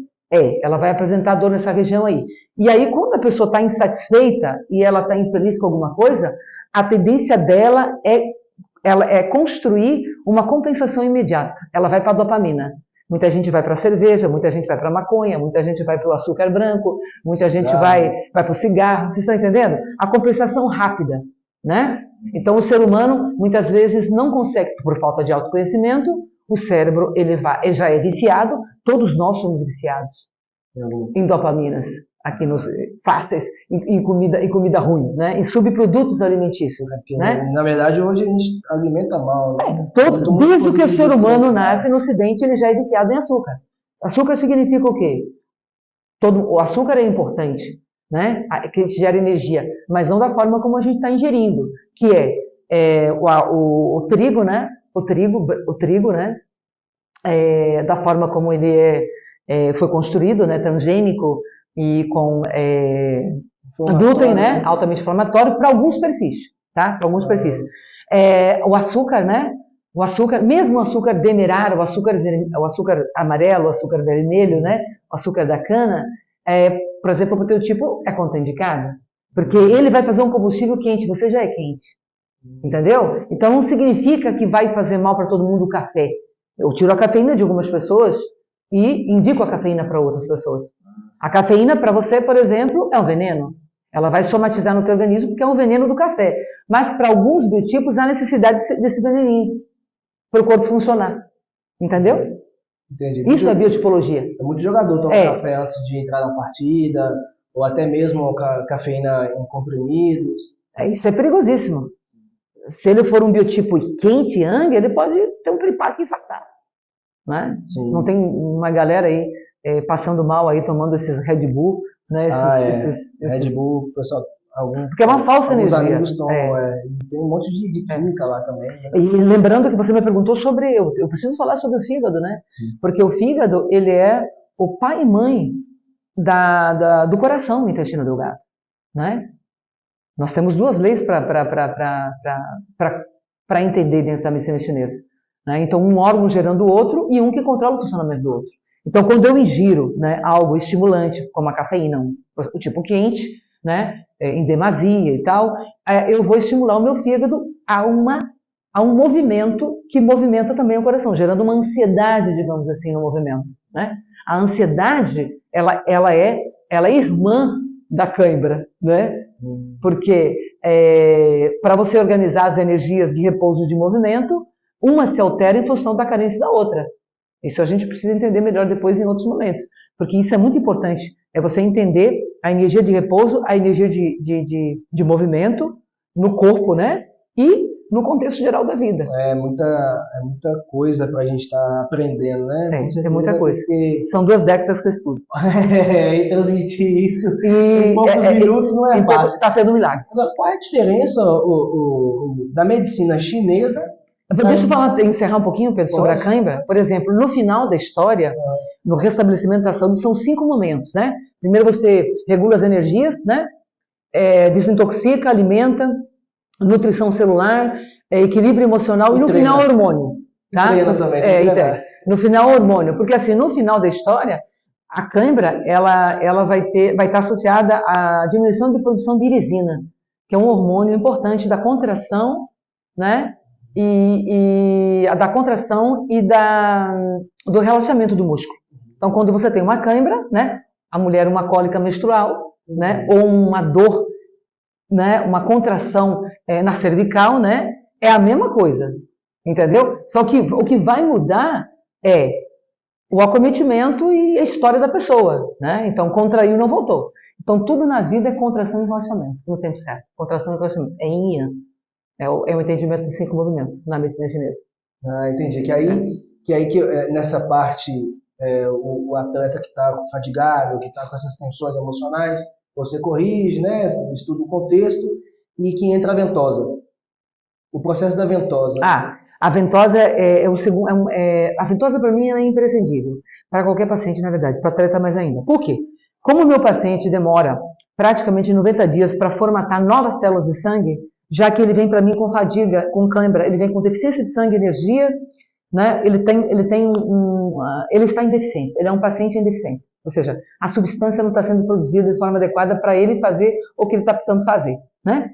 Ela vai apresentar dor nessa região aí. E aí, quando a pessoa está insatisfeita e ela está infeliz com alguma coisa, a tendência dela é construir uma compensação imediata. Ela vai para a dopamina. Muita gente vai para a cerveja, muita gente vai para a maconha, muita gente vai para o açúcar branco, muita gente vai para o cigarro. Vocês estão entendendo? A compensação rápida, né? Então, o ser humano, muitas vezes, não consegue, por falta de autoconhecimento, o cérebro ele já é viciado, todos nós somos viciados em dopaminas, aqui nos fáceis, em comida ruim, né? Em subprodutos alimentícios. Né? Na verdade, hoje a gente alimenta mal. Né? Desde que o ser humano nasce no Ocidente, ele já é viciado em açúcar. Açúcar significa o quê? O açúcar é importante, né? Que te gera energia, mas não da forma como a gente está ingerindo, que o trigo, né? O trigo, né? Da forma como ele foi construído, né? Transgênico e com glúten, né? Altamente inflamatório para alguns perfis, tá? Para alguns perfis. O açúcar, né? O açúcar, mesmo o açúcar demerara, o açúcar amarelo, o açúcar vermelho, né? O açúcar da cana, por exemplo, para o teu tipo é contraindicado, porque ele vai fazer um combustível quente, você já é quente. Entendeu? Então não significa que vai fazer mal para todo mundo o café. Eu tiro a cafeína de algumas pessoas e indico a cafeína para outras pessoas. A cafeína para você, por exemplo, é um veneno. Ela vai somatizar no teu organismo porque é um veneno do café. Mas para alguns biotipos há necessidade desse veneninho para o corpo funcionar. Entendeu? Entendi. Isso é biotipologia. Muito jogador toma café antes de entrar na partida, ou até mesmo cafeína em comprimidos. Isso é perigosíssimo. Se ele for um biotipo quente, yang, ele pode ter um piripaque infartar. Né? Não tem uma galera aí passando mal aí, tomando esses Red Bull, né? Red Bull, pessoal, porque é uma falsa energia. Amigos tomam, tem um monte de química lá também. Né? E lembrando que você me perguntou sobre, eu preciso falar sobre o fígado, né? Sim. Porque o fígado, ele é o pai e mãe do coração no intestino delgado, né? Nós temos duas leis para entender dentro da medicina chinesa. Né? Então, um órgão gerando o outro e um que controla o funcionamento do outro. Então, quando eu ingiro, né, algo estimulante, como a cafeína, o tipo quente, né, em demasia e tal, eu vou estimular o meu fígado a um movimento que movimenta também o coração, gerando uma ansiedade, digamos assim, no movimento. Né? A ansiedade, ela é irmã da cãibra, né? Porque para você organizar as energias de repouso e de movimento, uma se altera em função da carência da outra. Isso a gente precisa entender melhor depois em outros momentos, porque isso é muito importante, é você entender a energia de repouso, a energia de movimento no corpo, né? E no contexto geral da vida. É muita coisa para a gente estar aprendendo, né? É muita coisa. São 2 décadas que eu estudo. E transmitir isso em poucos minutos não é fácil. Está sendo um milagre. Agora, qual é a diferença da medicina chinesa? Deixa eu encerrar um pouquinho, Pedro, sobre a cãibra. Por exemplo, no final da história, no restabelecimento da saúde, são 5 momentos, né? Primeiro você regula as energias, né? Desintoxica, alimenta, nutrição celular, equilíbrio emocional e no final hormônio. Tá? No final hormônio, porque assim, no final da história, a cãibra ela vai estar associada à diminuição de produção de irisina, que é um hormônio importante da contração, né? Da contração e do relaxamento do músculo. Então, quando você tem uma cãibra, né, a mulher uma cólica menstrual, né, ou uma dor, né, uma contração na cervical, né, é a mesma coisa, entendeu? Só que o que vai mudar é o acometimento e a história da pessoa, né? Então, contraiu e não voltou. Então, tudo na vida é contração e relaxamento, no tempo certo. Contração e relaxamento. É yin yang. É o entendimento de 5 movimentos na medicina chinesa. Ah, entendi. Nessa parte, o atleta que está fadigado, que está com essas tensões emocionais, você corrige, né? Estuda o contexto, e que entra a ventosa. O processo da ventosa. A ventosa é o segundo. A ventosa para mim é imprescindível. Para qualquer paciente, na verdade, para atleta mais ainda. Por quê? Como o meu paciente demora praticamente 90 dias para formatar novas células de sangue, já que ele vem para mim com fadiga, com cãibra, ele vem com deficiência de sangue e energia, né? Ele está em deficiência, ele é um paciente em deficiência. Ou seja, a substância não está sendo produzida de forma adequada para ele fazer o que ele está precisando fazer, né?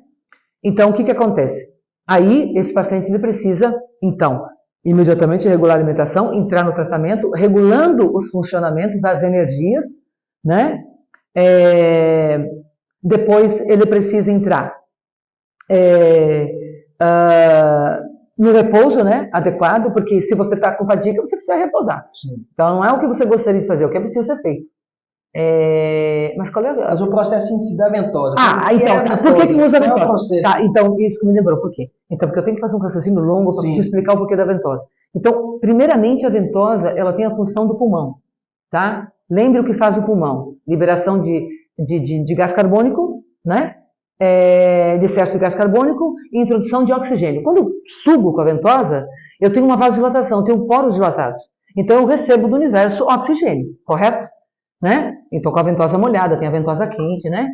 Então, o que acontece? Aí, esse paciente ele precisa, então, imediatamente regular a alimentação, entrar no tratamento, regulando os funcionamentos das energias, né? Depois, ele precisa entrar no repouso, né, adequado, porque se você está com fadiga, você precisa repousar. Sim. Então, não é o que você gostaria de fazer, é o que é preciso ser feito. Mas qual é Mas o processo em si da ventosa. Por que usa a ventosa? É o processo? Tá, então, isso que me lembrou, por quê? Então, porque eu tenho que fazer um raciocínio longo para te explicar o porquê da ventosa. Então, primeiramente, a ventosa, ela tem a função do pulmão, tá? Lembre o que faz o pulmão. Liberação de gás carbônico, né? De excesso de gás carbônico e introdução de oxigênio. Quando eu subo com a ventosa, eu tenho uma vasodilatação, eu tenho poros dilatados. Então, eu recebo do universo oxigênio, correto? Né? Então, com a ventosa molhada, tem a ventosa quente, né?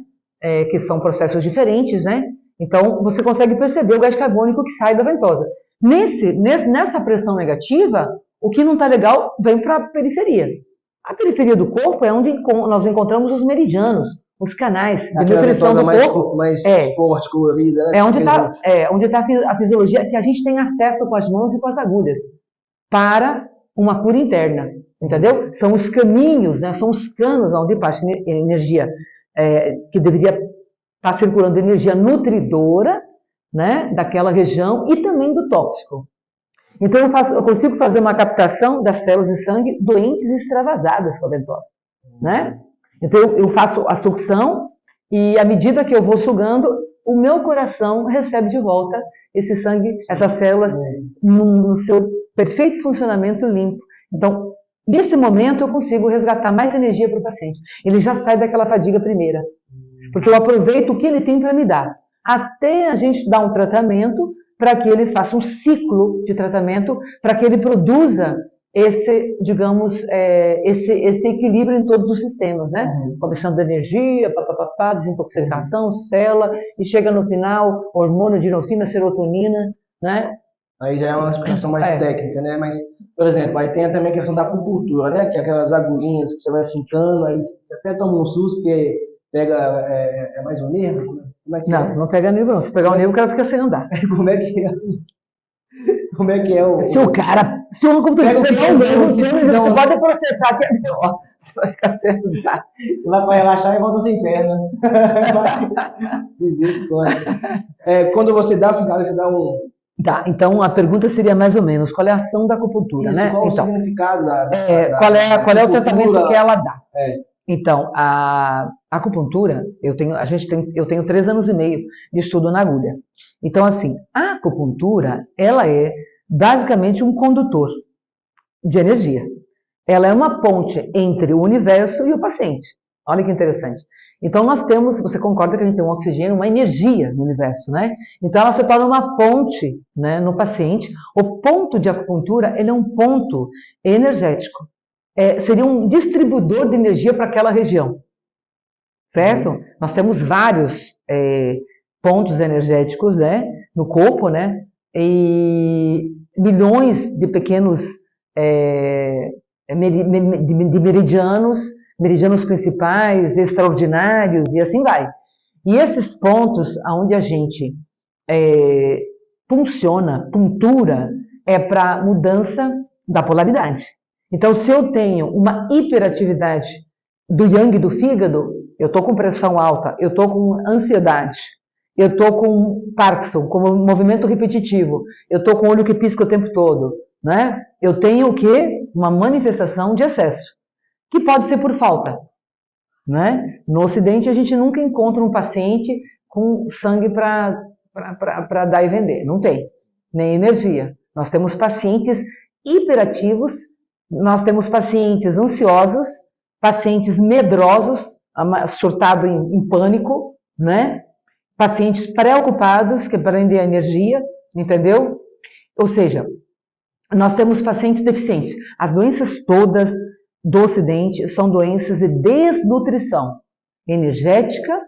Que são processos diferentes, né? Então, você consegue perceber o gás carbônico que sai da ventosa. Nessa pressão negativa, o que não está legal vem para a periferia. A periferia do corpo é onde nós encontramos os meridianos, os canais de nutrição do corpo. Mais forte, colorida, né? Onde está a fisiologia, que a gente tem acesso com as mãos e com as agulhas para uma cura interna, entendeu? São os caminhos, né? São os canos onde passa energia, que deveria estar circulando energia nutridora, né? Daquela região e também do tóxico. Então eu consigo fazer uma captação das células de sangue doentes e extravasadas com a ventosa, né? Então eu faço a sucção e à medida que eu vou sugando, o meu coração recebe de volta esse sangue, essas células no seu perfeito funcionamento limpo. Então, nesse momento eu consigo resgatar mais energia para o paciente. Ele já sai daquela fadiga primeira, porque eu aproveito o que ele tem para me dar, até a gente dar um tratamento para que ele faça um ciclo de tratamento, para que ele produza esse, digamos, esse equilíbrio em todos os sistemas, né? Comissão da energia, desintoxicação, célula, e chega no final, hormônio de endorfina, serotonina, né? Aí já é uma explicação mais técnica, né? Mas, por exemplo, aí tem também a questão da acupuntura, né? Que é aquelas agulhinhas que você vai fincando, aí você até toma um susto, porque pega, mais um nervo? Como é que não pega nervo não. Se pegar o nervo, o cara fica sem andar. Como é que é? Como é que é o... Se o computador pegar o nervo, você pode processar que é melhor. Você vai ficar certo, tá? Você vai para relaxar e volta sem perna. Quando você dá a fincada, você dá um... Tá, então a pergunta seria mais ou menos, qual é a ação da acupuntura, né? Qual o significado qual é o tratamento que ela dá? Então, a acupuntura, eu tenho 3 anos e meio de estudo na agulha. Então, assim, a acupuntura, ela é basicamente um condutor de energia. Ela é uma ponte entre o universo e o paciente. Olha que interessante. Então, nós temos, você concorda que a gente tem um oxigênio, uma energia no universo, né? Então, ela se torna uma ponte, né, no paciente. O ponto de acupuntura, ele é um ponto energético. Seria um distribuidor de energia para aquela região, certo? Nós temos vários pontos energéticos, né, no corpo, né? E milhões de pequenos de meridianos principais, extraordinários, e assim vai. E esses pontos onde a gente puntura, é para mudança da polaridade. Então, se eu tenho uma hiperatividade do yang do fígado, eu estou com pressão alta, eu estou com ansiedade, eu estou com Parkinson, com movimento repetitivo, eu estou com o olho que pisca o tempo todo, né? Eu tenho o quê? Uma manifestação de excesso, que pode ser por falta, né? No Ocidente, a gente nunca encontra um paciente com sangue para dar e vender, não tem, nem energia. Nós temos pacientes hiperativos, nós temos pacientes ansiosos, pacientes medrosos, surtado em pânico, né? Pacientes preocupados, que prendem a energia, entendeu? Ou seja, nós temos pacientes deficientes. As doenças todas do Ocidente são doenças de desnutrição energética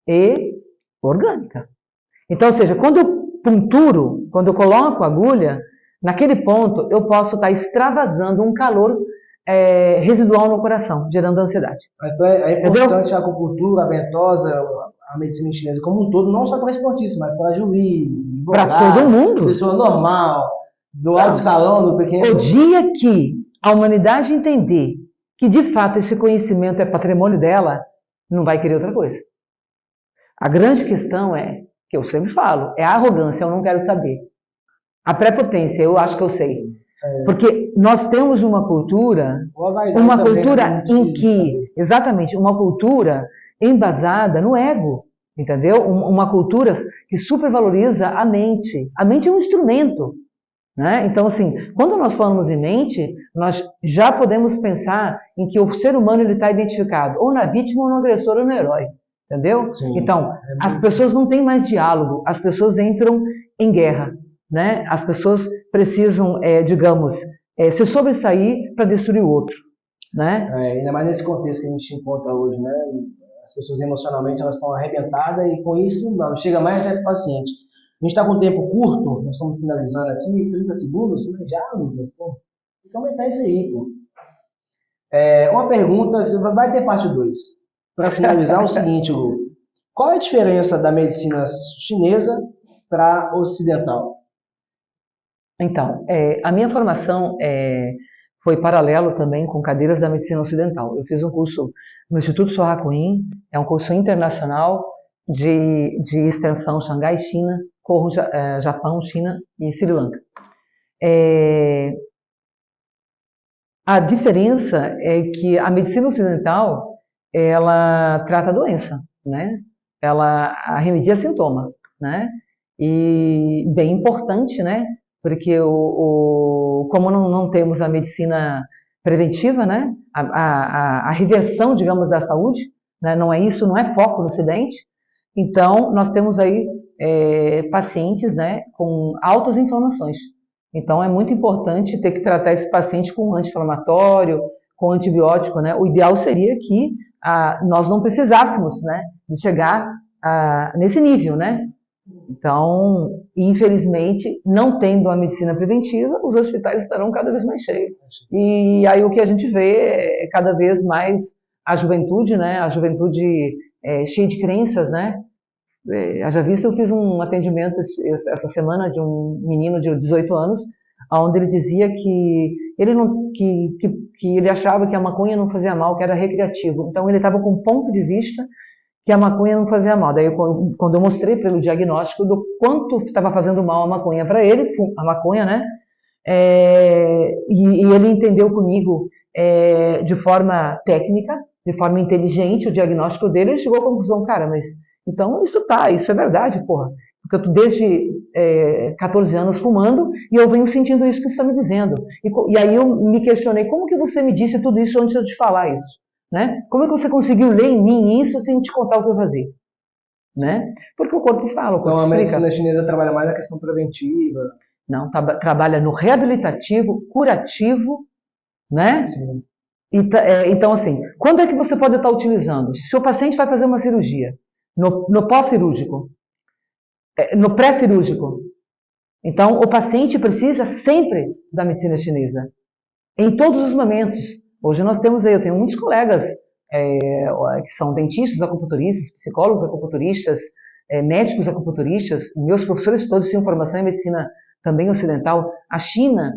e orgânica. Então, ou seja, quando eu punturo, quando eu coloco a agulha, naquele ponto eu posso estar extravasando um calor residual no coração, gerando ansiedade. Então é importante a acupuntura, a ventosa, a medicina chinesa como um todo, não só para esportistas, mas para juiz, para todo mundo, pessoa normal, do alto escalão, do pequeno. O dia que a humanidade entender que de fato esse conhecimento é patrimônio dela, não vai querer outra coisa. A grande questão é, que eu sempre falo, é a arrogância, eu não quero saber. A prepotência, eu acho que eu sei. Porque nós temos uma cultura em que, exatamente, uma cultura embasada no ego, entendeu? Uma cultura que supervaloriza a mente. A mente é um instrumento, né? Então, assim, quando nós falamos em mente, nós já podemos pensar em que o ser humano está identificado ou na vítima, ou no agressor, ou no herói, entendeu? Sim, então, as pessoas não têm mais diálogo, as pessoas entram em guerra, né? As pessoas precisam, digamos, se sobressair para destruir o outro, né? Ainda mais nesse contexto que a gente encontra hoje, né? As pessoas emocionalmente elas estão arrebentadas e com isso não chega mais até para o paciente. A gente está com um tempo curto, nós estamos finalizando aqui, 30 segundos, né? Já, Lucas, pô, tem que aumentar isso aí, pô. Uma pergunta, vai ter parte 2. Para finalizar, o seguinte, Lu, qual é a diferença da medicina chinesa para a ocidental? Então, a minha formação foi paralelo também com cadeiras da medicina ocidental. Eu fiz um curso no Instituto Sohakuin, é um curso internacional de extensão Xangai, China, corro Japão, China e Sri Lanka. A diferença é que a medicina ocidental, ela trata a doença, né? Ela remedia sintoma, né? E bem importante, né? Porque como não temos a medicina preventiva, né? A reversão, digamos, da saúde, né? Não é isso, não é foco no Ocidente. Então, nós temos aí pacientes, né, com altas inflamações. Então, é muito importante ter que tratar esse paciente com anti-inflamatório, com antibiótico, né? O ideal seria que nós não precisássemos, né, de chegar nesse nível, né? Então, infelizmente, não tendo a medicina preventiva, os hospitais estarão cada vez mais cheios. E aí o que a gente vê é cada vez mais a juventude, né? A juventude cheia de crenças, né? Haja vista, eu fiz um atendimento essa semana de um menino de 18 anos, onde ele dizia que ele achava que a maconha não fazia mal, que era recreativo. Então ele estava com um ponto de vista que a maconha não fazia mal. Daí quando eu mostrei para ele o diagnóstico do quanto estava fazendo mal a maconha para ele, a maconha, né? E ele entendeu comigo de forma técnica, de forma inteligente o diagnóstico dele, ele chegou à conclusão, cara, mas então isso é verdade, porra. Porque eu estou desde 14 anos fumando e eu venho sentindo isso que você está me dizendo. E aí eu me questionei, como que você me disse tudo isso antes de eu te falar isso? Né? Como é que você conseguiu ler em mim isso sem te contar o que eu fazia? Né? Porque o corpo fala, o corpo então a explica. medicina chinesa trabalha mais na questão preventiva. Não, trabalha no reabilitativo, curativo, né? Sim. Então, assim, quando é que você pode estar utilizando? Se o paciente vai fazer uma cirurgia, no pós-cirúrgico, no pré-cirúrgico, então o paciente precisa sempre da medicina chinesa, em todos os momentos. Hoje eu tenho muitos colegas que são dentistas acupunturistas, psicólogos acupunturistas, médicos acupunturistas, meus professores todos têm formação em medicina também ocidental, A China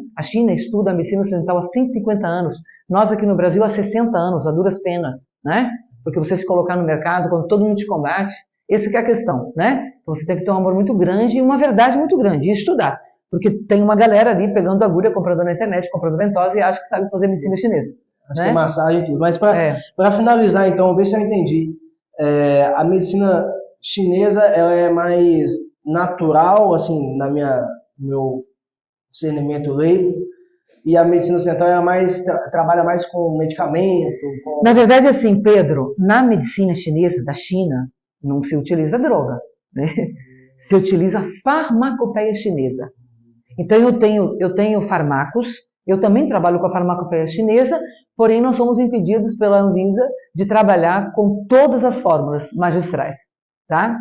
estuda a medicina ocidental há 150 anos. Nós aqui no Brasil há 60 anos, a duras penas, né? Porque você se colocar no mercado, quando todo mundo te combate, essa que é a questão, né? Então você tem que ter um amor muito grande e uma verdade muito grande, e estudar. Porque tem uma galera ali pegando agulha, comprando na internet, comprando ventosa e acha que sabe fazer medicina chinesa. Acho que é massagem e tudo. Mas para finalizar, então, ver se eu entendi. A medicina chinesa, ela é mais natural, assim, no meu discernimento leigo, e a medicina ocidental trabalha mais com medicamento. Na verdade, assim, Pedro, na medicina chinesa, da China, não se utiliza droga, né? Se utiliza farmacopeia chinesa. Então eu tenho farmacos, eu também trabalho com a farmacopeia chinesa, porém nós somos impedidos pela Anvisa de trabalhar com todas as fórmulas magistrais, tá?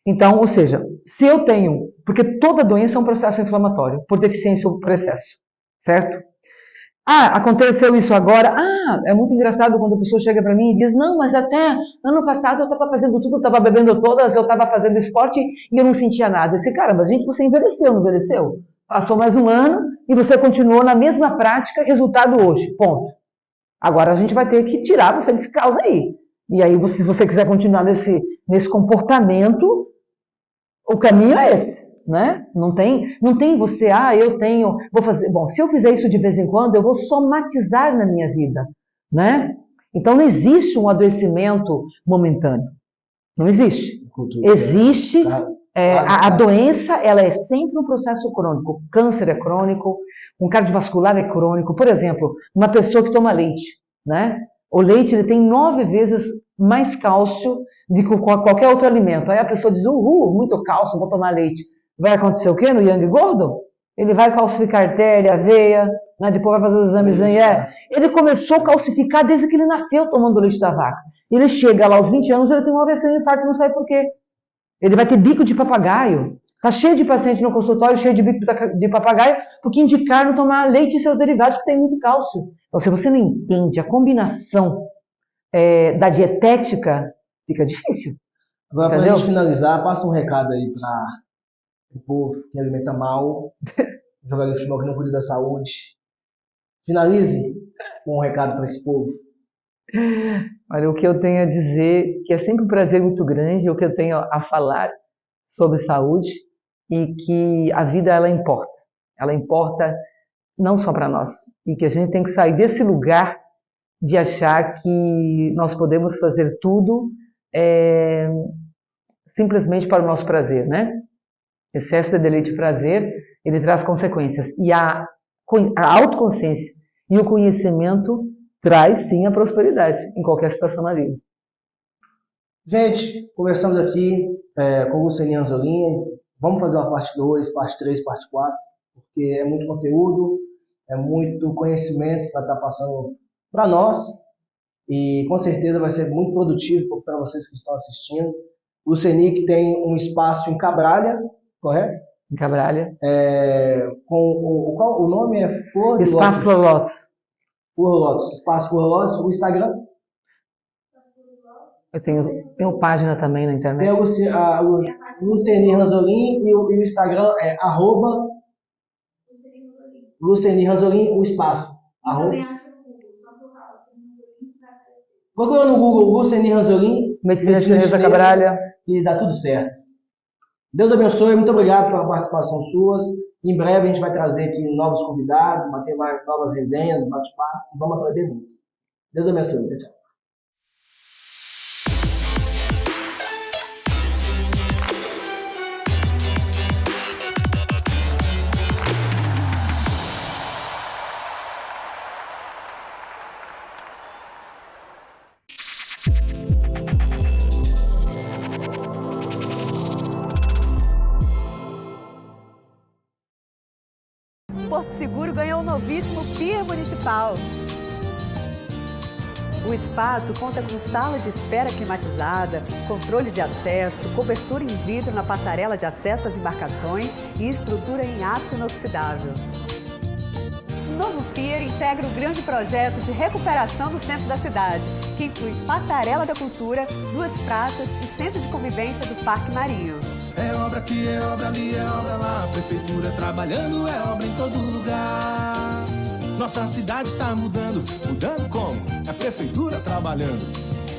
Então, ou seja, se eu tenho, porque toda doença é um processo inflamatório, por deficiência ou por excesso, certo? Aconteceu isso agora. É muito engraçado quando a pessoa chega para mim e diz, não, mas até ano passado eu estava fazendo tudo, eu estava bebendo todas, eu estava fazendo esporte e eu não sentia nada. Eu disse, caramba, gente, você envelheceu, não envelheceu? Passou mais um ano e você continuou na mesma prática, resultado hoje, ponto. Agora a gente vai ter que tirar você desse caos aí. E aí, se você quiser continuar nesse comportamento, o caminho é esse. Né? Não tem você, vou fazer, bom, se eu fizer isso de vez em quando, eu vou somatizar na minha vida, né? Então não existe um adoecimento momentâneo, não existe. Existe, a doença, ela é sempre um processo crônico, o câncer é crônico, um cardiovascular é crônico, por exemplo, uma pessoa que toma leite, né? O leite ele tem 9 vezes mais cálcio do que qualquer outro alimento, aí a pessoa diz, muito cálcio, vou tomar leite. Vai acontecer o quê no Yang Gordon? Ele vai calcificar artéria, veia, né? Depois vai fazer os exames de Ele começou a calcificar desde que ele nasceu tomando leite da vaca. Ele chega lá aos 20 anos, ele tem um AVC, um infarto, não sabe por quê. Ele vai ter bico de papagaio. Está cheio de paciente no consultório, cheio de bico de papagaio, porque indicaram tomar leite e seus derivados que tem muito cálcio. Então, se você não entende a combinação da dietética, fica difícil. Agora, para a gente finalizar, passa um recado aí para o povo que alimenta mal, jogador de futebol que não cuida da saúde. Finalize com um recado para esse povo. Olha, o que eu tenho a dizer, que é sempre um prazer muito grande, o que eu tenho a falar sobre saúde, e que a vida ela importa não só para nós, e que a gente tem que sair desse lugar de achar que nós podemos fazer tudo simplesmente para o nosso prazer, né? Excesso de deleite e prazer, ele traz consequências. E a autoconsciência e o conhecimento traz, sim, a prosperidade em qualquer situação na vida. Gente, conversamos aqui com o Luceni Ranzolin. Vamos fazer uma parte 2, parte 3, parte 4, porque é muito conteúdo, é muito conhecimento para estar passando para nós. E com certeza vai ser muito produtivo para vocês que estão assistindo. O Luceni que tem um espaço em Cabralha, correto? Em Cabralha. O nome é Flor de Espaço Lótus. Flor Lótus. Flor Lótus. Espaço Flor Lótus. O Instagram? Eu tenho página também na internet. Tem o Luceni Ranzolin e o Instagram é @Luceni Ranzolin, o espaço. Procura no Google Luceni Ranzolin, Medicina Chinesa Cabralha. E dá tudo certo. Deus abençoe, muito obrigado pela participação suas. Em breve a gente vai trazer aqui novos convidados, bater mais novas resenhas, bate-papos, e vamos aprender muito. Deus abençoe, tchau, tchau. Porto Seguro ganhou um novíssimo pier municipal. O espaço conta com sala de espera climatizada, controle de acesso, cobertura em vidro na passarela de acesso às embarcações e estrutura em aço inoxidável. O novo pier integra o grande projeto de recuperação do centro da cidade, que inclui passarela da cultura, 2 praças e centro de convivência do Parque Marinho. É obra aqui, é obra ali, é obra lá. Prefeitura trabalhando, é obra em todo lugar. Nossa cidade está mudando, mudando como? A prefeitura trabalhando.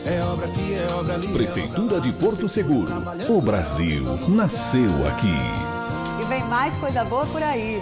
É obra aqui, é obra ali. Prefeitura de Porto Seguro. O Brasil nasceu aqui. E vem mais coisa boa por aí.